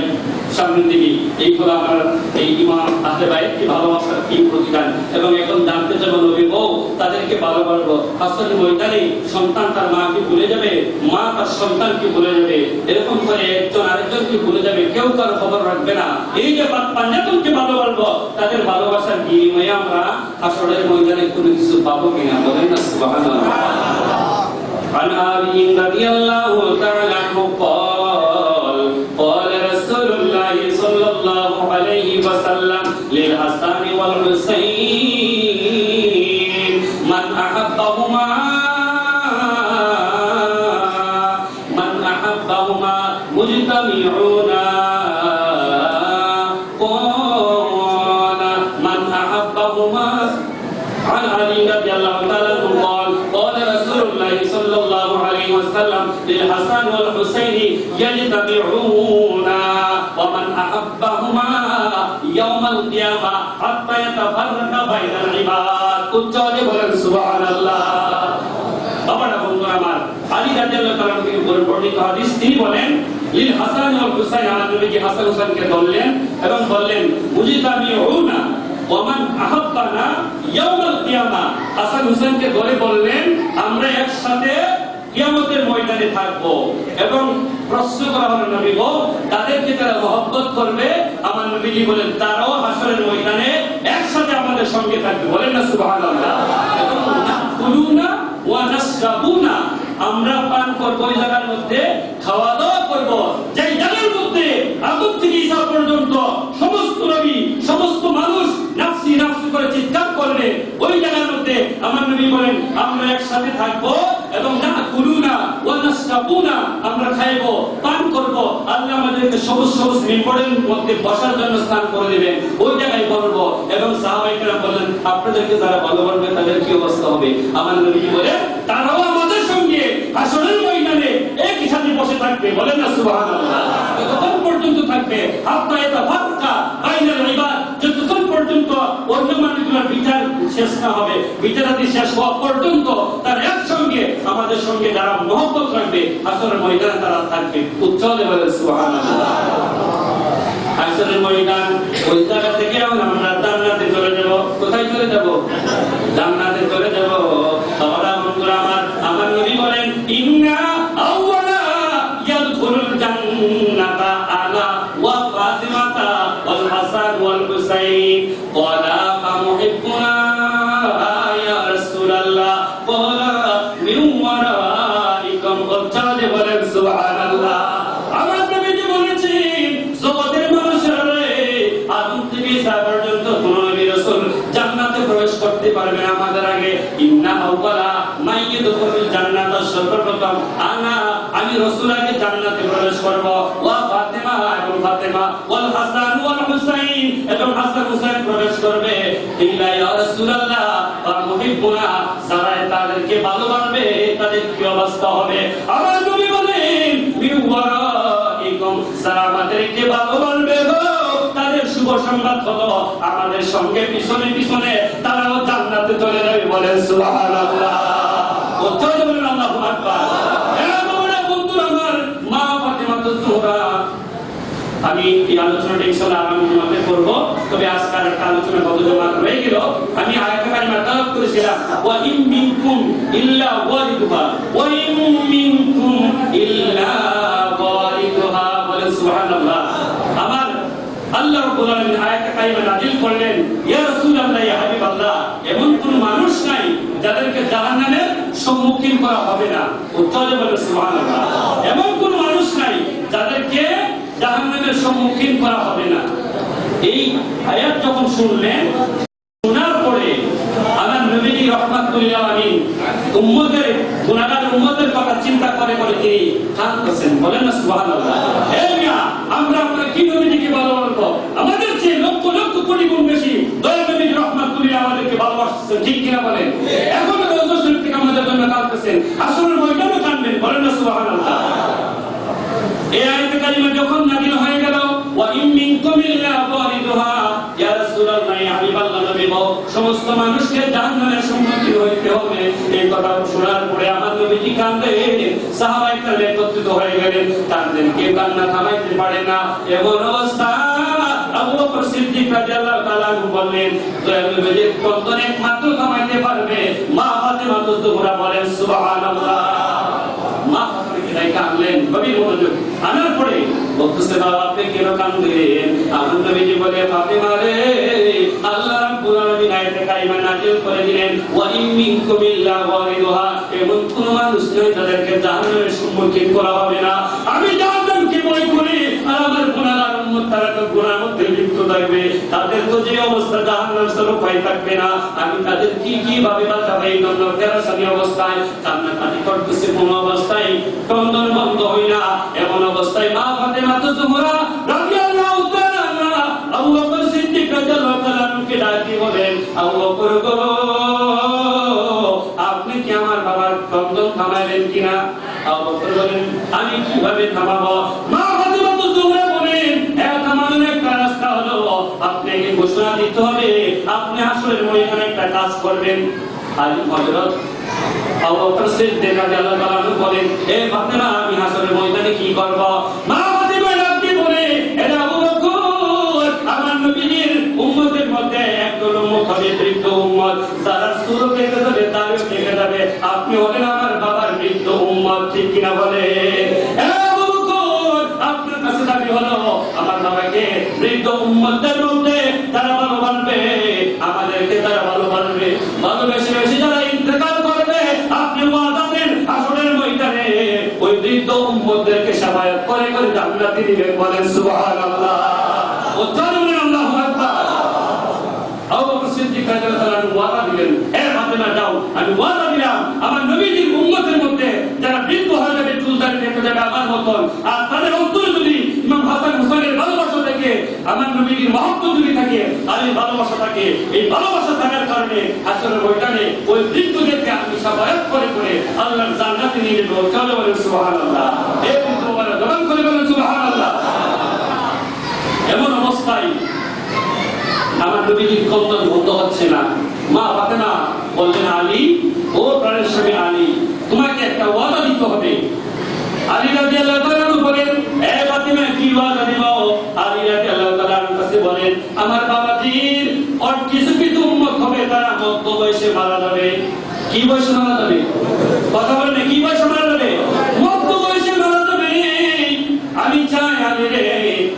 সামনের দিকে। এই হলো আমার এই ইমাম আহলে বাইতকে ভালোবাসার কি প্রতিদান। এবং এখন জানতে চাবো, নবী বউ তাদেরকে ভালোবাসবো, হাসরের ময়দানে সন্তান তার মাকে ভুলে যাবে, মা তার সন্তানকে ভুলে যাবে, এরকম করে একজন আরেকজনকে ভুলে যাবে, কেউ কার খবর রাখবে না। এই যে পাঁচজনকে ভালোবাসবো, তাদের ভালোবাসার বিনিময়ে আমরা হাসরের ময়দানে কোনো কিছু পাবো কিনা? বলেন না সুবহানাল্লাহ। عن علي رضي الله تعالى عنه قال قال رسول الله صلى الله عليه وسلم للحسن والحسين من أحبهما مجتمعون قال من أحبهما عن علي رضي الله تعالى عنه قال قال رسول الله صلى الله عليه وسلم للحسن والحسين يجتمعون ومن أحبهما يوم القيامة حتى يتفرق بين العباد উচ্চারণে বলেন সুবহানাল্লাহ। বাবারা বন্ধুরা আমার, আলী রাদিয়াল্লাহু তাআলা থেকে বর্ণিত হাদিস, তিনি বলেন লিল হাসান ওয়াল হুসাইন, নবী হাসান হুসাইনকে ধরলেন এবং বললেন মুজতামিউনা ওমান আহাব্বানা ইয়াউমাল কিয়ামা, হাসান হুসাইনকে ধরে বললেন আমরা একসাথে কিয়ামতের ময়দানে থাকবো। এবং প্রশ্ন করা হলো, নবী গো তাদেরকে যারা মহব্বত করবে, আমার নবীজি বলেন তারাও হাসরের ময়দানে একসাথে আমাদের সঙ্গে থাকবে। বলেন না সুবহানাল্লাহ। এবং নাকুলুনা ওয়া নাশরাবুনা, আমরা পান করব ওই জায়গার মধ্যে, খাওয়া দাওয়া করব যেই জায়গার মধ্যে আদম থেকে ঈসা পর্যন্ত সমস্ত নবী সমস্ত মানুষ নাফসি নাফসি করে চিৎকার করবে, ওই জায়গার মধ্যে আমার নবী বলেন আমরা একসাথে থাকবো এবং না কুলুনা ওয়া নাশরাবুনা, আমরা খাইবো পান করব। আল্লাহ আমাদেরকে সবুজ সবুজ মিম্বরের মধ্যে বসার জন্য স্থান করে দিবেন, ওই জায়গায় বলবো। এবং সাহাবায়ে কেরাম বললেন আপনাদেরকে যারা ভালো বলবে তাদের কি অবস্থা হবে? আমার নবী বলেন তারাও আমাদের সঙ্গে হাসরের ময়দানে একই সাথে বসে থাকবে। বলেন না সুবহানাল্লাহ। যতক্ষণ পর্যন্ত থাকবে হাত্তা ইয়াতাফাক্কা বাইনাল ইবাদ, যতক্ষণ পর্যন্ত অন্য মানুষগুলোর বিচার শেষ না হবে, বিচারাদি শেষ হওয়া পর্যন্ত তারা একসঙ্গে আমাদের সঙ্গে যারা মহব্বত রাখবে হাসরের ময়দানে তারা থাকবে। উচ্চলে বলেন সুবহানাল্লাহ। হাসরের ময়দান ওই জায়গা থেকে আমরা জান্নাতে চলে যাব। কোথায় চলে যাব? জান্নাতে চলে যাব। তাহলে বন্ধুরা আমার নবী বলেন ইন্না আউওয়ালা ইয়াদখুলুল জান্নাতা আনা ওয়া ফাতিমাতা ওয়াল হাসান ওয়াল হুসাইন ক্বালা ফামুহিব্বুনা ইয়া রাসূলুল্লাহ ক্বালা মিন ওয়ারাইকুম। উচ্চারণে বলেন সুবহানাল্লাহ। আমার নবী বলেছেন জগতের মানুষেরা আদম থেকে ঈসা পর্যন্ত কোন নবী রাসূল জান্নাতে প্রবেশ করতে পারবে না আমাদের আগে। ইন্না আউওয়ালা মাইয়াদখুলুল জান্নাতা, সর্বপ্রথম আমি রাসূল আগে জান্নাতে প্রবেশ করব। ওয়া ফাতিমা এবং ফাতিমা ওয়াল হাসান ওয়াল হুসাইন এবং হাসান হুসাইন প্রবেশ করবে। ইল্লা ইয়া রাসূলুল্লাহ ওয়া মুহিব্বুনা, যারা তাদেরকে ভালোবাসবে তাদের কি অবস্থা হবে? আমার নবী বলেন মিন ওয়ারাইকুম, যারা আমাদেরকে ভালোবাসবে তাদের শুভ সংবাদ হলো আমাদের সঙ্গে পিছনে পিছনে তারাও জান্নাতে চলে যাবে। বলেন সুবহানাল্লাহ। উচ্চারণ বলেন আল্লাহু আকবার। বন্ধুরা আমার মা ফাতিমা তুজোহরা, আমি এই আলোচনাটা ইনশাআল্লাহ আগামী জুমাতে করব, তবে আজকের একটা আলোচনা গত জমা রয়ে গেল। আমি আয়াতে কারিমা তালাওয়াত করেছিলাম ওয়া ইন মিনকুম ইল্লা ওয়ারিদুহা ওয়া ইন মিনকুম ইল্লা ওয়ারিদুহা। বলেন সুবহানাল্লাহ। আমার আল্লাহ রাব্বুল আলামিন আয়াতে কারিমা নাযিল করলেন ইয়া রাসূলুল্লাহ ইয়া হাবিবাল্লাহ, এমন কোন মানুষ নাই যাদেরকে জাহান্নামের সম্মুখীন করা হবে না। উচ্চারণে বলেন সুবহানাল্লাহ। এমন কোন মানুষ নাই যাদেরকে জাহান্নামের সম্মুখীন করা হবে না। এই আয়াত যখন শুনলেন, শোনার পরে আমার নবীজি রাহমাতুল আলামিন উম্মতের গুনাহগার উম্মতের কথা চিন্তা করে করে তিনি কাঁদতেছেন। বলেন না সুবহানাল্লাহ। হে মিয়া, আমরা আপনার কি নবীজিকে ভালোবাসবো? আমাদের চেয়ে লক্ষ লক্ষ কোটি গুণ বেশি দয়ার নবী রাহমাতুল আমাদেরকে ভালোবাসতেছেন, ঠিক কিনা বলেন? এখন রওজা শরীফ থেকে আমাদের জন্য কাঁদতেছেন, আসরের ময়দানে কাঁদবেন। বলেন না সুবহানাল্লাহ। এই আয়াতে কারিমা যখন নাযিল হয়ে গেল ওয়া ইন মিনকুম ইল্লা ওয়ারিদুহা, ইয়া রাসূলুল্লাহ ইয়া হাবিবাল্লাহ, নবী গো সমস্ত মানুষকে জাহান্নামের সম্মুখীন হইতে হবে। এই কথা শোনার পরে আমার নবীজি কাঁদলেন, সাহাবায়ে কেরাম একত্রিত হয়ে গেলেন, কাঁদলেন, কেউ কান্না থামাইতে পারে না। এমন অবস্থা আবু বকর সিদ্দিক রাদিয়াল্লাহু তাআলা বললেন দয়াল নবীজির কন্দন একমাত্র থামাইতে পারবে মা ফাতিমা তুজোহরা। বলেন সুবহানাল্লাহ। মা কাঁদলেন, গভীর মনোযোগ আনার পরে বলতেছে বাবা আপনি কেন কাঁদলেন? আমার নবীজি বলে ফাতিমা রে, আল্লাহ রাব্বুল আলামিন আয়াতে কারিমা নাযিল করে দিলেন ওয়া ইন মিনকুম ইল্লা ওয়ারিদুহা, এমন কোন মানুষ নেই যাদেরকে জাহান্নামের সম্মুখীন করা হবে না। আমি জাহান্নামকে ভয় করি আর আমার গুনাহগার উম্মত তারা তো গুনাহের মধ্যে লিপ্ত থাকবে, তাদের তো যে অবস্থা জাহান্নাম ছাড়া উপায় থাকবে না। আমি তাদের কি ভাবে বাঁচাবো? এই জন্য পেরেশানি অবস্থায় কান্নাকাটি করতেছে, কোন অবস্থায় ক্রন্দন বন্ধ হয় না। এমন অবস্থায় মা ফাতিমা তুজোহরা রাদিয়াল্লাহু তাআলা আবু বকর সিদ্দিক রাদিয়াল্লাহু তাআলা কে ডাকি বলেন, আবু বকর গো আপনি কি আমার বাবার ক্রন্দন থামাইলেন কিনা? আবু বকর বলেন আমি কিভাবে থামাবো? মা ফাতিমা তুজোহরা বলেন এর থামানোর একটা রাস্তা হলো আপনাকে ঘোষণা দিতে হবে আপনি হাসরের ময়দানে একটা কাজ করবেন। আলী হযরত আবু বকর সিদ্দিক রাদিয়াল্লাহু তাআলা বলেন এ ফাতিমা আমি হাসরের ময়দানে কি করব? মা ফাতিমা ডাকতে বলে এ আবু বকর আমার নবীর উম্মতের মধ্যে একজন উম্মত হবে বৃদ্ধ উম্মত, যারা শুরু থেকে যাবে তারও থেকে যাবে, আপনি হলেন আমার বাবার বৃদ্ধ উম্মত, ঠিক কিনা বলে? এ আবু বকর আপনার কাছে দাবি হলো আমার বাবাকে বৃদ্ধ উম্মতদের মধ্যে যারা ভালোবাসবে আমাদেরকে তারা ভালোবাসবে, ভালোবেসে বেশি যারা ইন্তেকাল করবে আপনি দরিদ্র উম্মতদেরকে শাফায়াত করে করে জান্নাতে দিবেন, বলেন সুবহানাল্লাহ। ও জানেন আল্লাহু আকবার। আবু বকর সিদ্দিক রাদিয়াল্লাহু আনহু ওয়াদা দিলেন, হে ফাতেমা যাও, আমি ওয়াদা দিলাম আমার নবীজির উম্মতের মধ্যে যারা বৃদ্ধ হয়ে যাবে, চুল দাড়ি রেখে যাবে আমার মতন, আর তাদের অন্তরে যদি ইমাম হাসান হুসাইনের ভালোবাসা থাকে, আমার নবীজির মহব্বত যদি থাকে, আর এই ভালোবাসা থাকে, এই ভালোবাসা থাকার কারণে হাসরের ময়দানে ওই বৃদ্ধদেরকে আমি শাফায়াত করে করে আল্লাহর জান্নাতে নিয়ে যাব। চলো বলেন সুবহানাল্লাহ। এই বৃদ্ধরা জবান করে বলেন সুবহানাল্লাহ। এমন অবস্থায় আমার নবীজির কন্দন বন্ধ হচ্ছে না। মা ফাতেমা বললেন, আলী, ও প্রাণের স্বামী আলী, তোমাকে একটা ওয়াদা দিতে হবে। আলী রাদিয়াল্লাহু তাআলা বলেন, হে ফাতেমা, কি ওয়াদা দিব? আলী রাদিয়াল্লাহু তাআলা কাছে বলেন, আমার বাবাজির আর কিছু কিছু উম্মত হবে তারা মধ্য বয়সে মারা যাবে। কি বয়সে মারা যাবে? কথা বলেন, কি বয়সে মারা যাবে? মধ্য বয়সে মারা যাবে। আমি চাই আলী রে,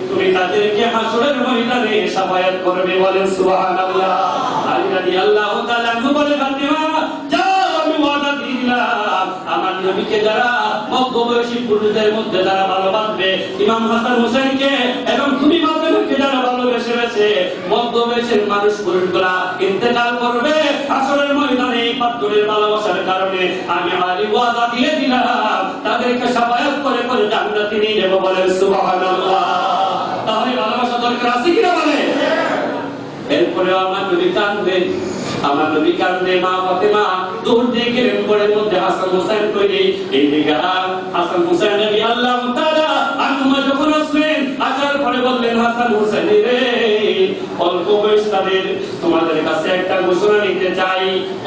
তুমি তাদেরকে হাসরের ময়দানে শাফায়াত করবে, বলেন সুবহানাল্লাহ। আলী রাদিয়াল্লাহু তাআলা বলে, ফাতেমা যাও, আমি ওয়াদা দিলাম আমার নবীকে যারা মধ্যবয়সী পুরুষদের মধ্যে যারা ভালোবাসবে, ইমাম হাসান হুসাইনকে এবং তুমি ফাতেমাকে যারা ভালোবেসে গেছে, মধ্যবয়সের মানুষ পুরুষগুলা ইন্তেকাল করবে হাসরের ময়দানে এই পাত্রের ভালোবাসার কারণে। আমি আলী ওয়াদা দিয়ে দিলাম তাদেরকে শাফায়াত করে করে জান্নাতে নিয়ে যাব, বলেন সুবহানাল্লাহ। তাহলে ভালোবাসা দরকার আছে কিনা বলে? এরপরে আমার নবী কাঁদবেন, আমার নবী কাঁদবে, মা ফাতেমা দূর দিয়ে গেলেন ঘরের মধ্যে হাসান হুসাইন তৈরি। এই দিকে হাসান হুসাইন রাদিয়াল্লাহু তাআলা আনহুমা যখন আসলেন, আসার পরে বললেন, হাসান হুসাইন রে, অল্প বয়স তাদের তোমাদের কাছে একটা ঘোষণা নিতে চাই।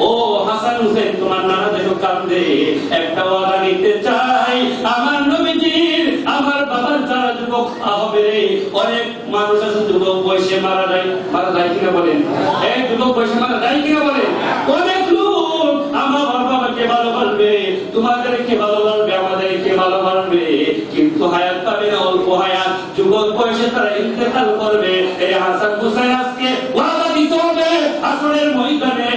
ও হাসান হুসাইন, তোমার নানা দেখো কাঁদে, একটা ওয়াদা নিতে চাই। আমার নবীজির আমার বাবার যারা যুবক হবে, অনেক মানুষ আছে যুবক বয়সে মারা যায় কিনা বলেন? এই যুবক বয়সে মারা যায় কিনা বলেন? অনেক লোক আমার বাবাকে ভালোবাসবে, তোমাদেরকে ভালোবাসবে, আমাদেরকে ভালোবাসবে, কিন্তু হায়াত পাবে না, অল্প হায়াত, যুবক বয়সে তারা ইন্তেকাল করবে। এই হাসান হুসাইন আজকে ওয়াদা দিতে হবে হাসরের ময়দানে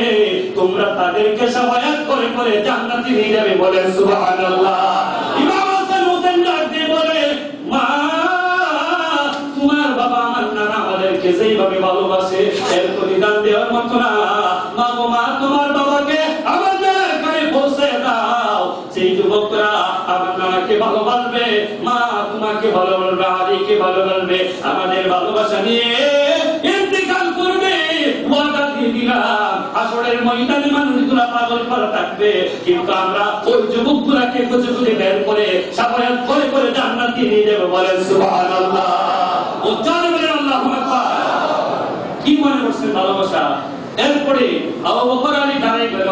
তোমরা তাদেরকে শাফায়াত করে করে জান্নাতে নিয়ে যাবে, বলেন সুবহানাল্লাহ। ইমাম হাসান হুসাইন ডাক দিয়ে বলে, মা, তোমার বাবা আমার নানা আমাদেরকে যেইভাবে ভালোবাসে এর প্রতিদান দেওয়ার মতো না। মা গো মা, তোমার বাবাকে আমাদের এখানে পৌঁছে দাও। সেই যুবকরা আমার নানাকে ভালোবাসবে, মা তোমাকে ভালোবাসবে, আলীকে ভালোবাসবে, আমাদের ভালোবাসা নিয়ে ইন্তেকাল করবে। ওয়াদা দিয়ে দিলাম হাসরের ময়দানে মানুষগুলা পাগল করা থাকবে, কিন্তু আমরা ওই যুবকগুলাকে খুঁজে খুঁজে বের করে শাফায়াত করে করে জান্নাতে নিয়ে যাবো, বলেন সুবহানাল্লাহ। ও জানে বলেন আল্লাহু আকবার। কি মনে করছেন ভালোবাসা? এরপরে আবু বকর আলী দাঁড়িয়ে গেল,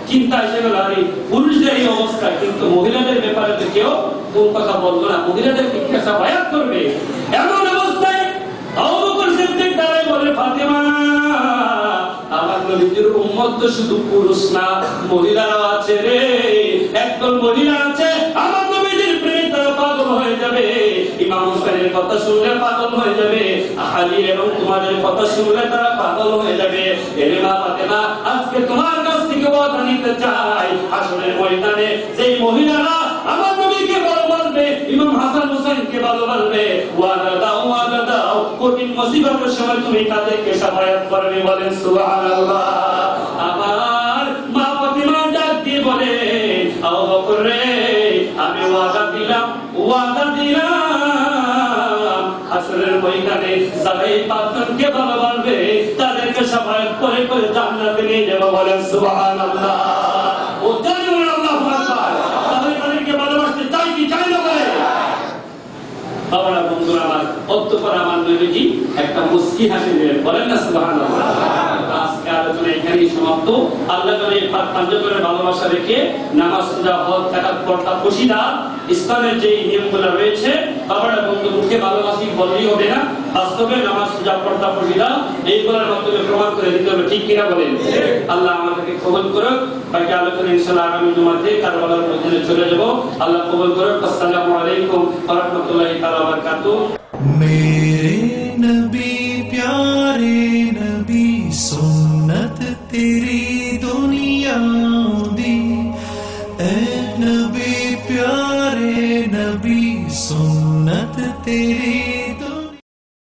চিন্তা এসে গেল, আরে পুরুষদের এই অবস্থা, কিন্তু মহিলাদের ব্যাপারে তো কেউ কোন কথা বললো না, মহিলাদেরকে কি শাফায়াত করবে? এমন অবস্থায় আবু বকর সিদ্দিক দাঁড়িয়ে বলে, ফাতেমা, আমার নবীর উম্মত তো শুধু পুরুষ না, মহিলারাও আছে রে। একদল মহিলা আছে আমার নবীর প্রেমে তারা পাগল হয়ে যাবে, ইমাম হুসাইনের কথা শুনলে পাগল হয়ে যাবে, আলী এবং তোমাদের কথা শুনলে তারা পাগল হয়ে যাবে। এরে মা ফাতেমা, আজকে তোমার কাছ থেকে ওয়াদা নিতে চাই, হাসরের ময়দানে যেই মহিলারা আমার নবীকে ভালোবাসবে, ইমাম হাসান হুসাইনকে ভালোবাসবে, ওয়াদা দাও, ওয়াদা দাও, কঠিন মুসিবতের সময় তুমি তাদেরকে শাফায়াত করবে, বলেন সুবহানাল্লাহ। আমার মা ফাতেমা ডাক দিয়ে বলে, আবু বকর রে, আমি ওয়াদা দিলাম হাসরের ময়দানে যারা এই পাঁচজনকে ভালোবাসবে তাদেরকে শাফায়াত করে করে জান্নাতে নিয়ে যাব, বলেন সুবহানাল্লাহ। ও জানি বলেন আল্লাহু আকবার। তাহলে তাদেরকে ভালোবাসতে চাই কি চাই না বলে? বাবারা, বন্ধুরা আমার, অতঃপর আমার নবীজি একটা মুস্কি হাসি দিলেন, বলেন না সুবহানাল্লাহ। আজকে আলোচনা এখানেই সমাপ্ত। আল্লাহ তাআলা এই পাঁচজনের ভালোবাসা রেখে নামাজ, রোজা, হজ, যাকাত, পর্দা, পশিদা, ইসলামের যে নিয়মগুলো রয়েছে, বাবারা বন্ধু, মুখে ভালোবাসি বললেই হবে না, বাস্তবে নামাজ, রোজা, পর্দা, পশিদা এইগুলোর মাধ্যমে প্রমাণ করে দিতে হবে, ঠিক কিনা বলেন? আল্লাহ আমাদেরকে কবুল করুক। বাকি আলোচনা ইনশাআল্লাহ আগামী জুমাতে কারবালার ময়দানে চলে যাব। আল্লাহ কবুল করুক। আসসালামু আলাইকুম ওয়া রাহমাতুল্লাহি ওয়া বারাকাতুহু।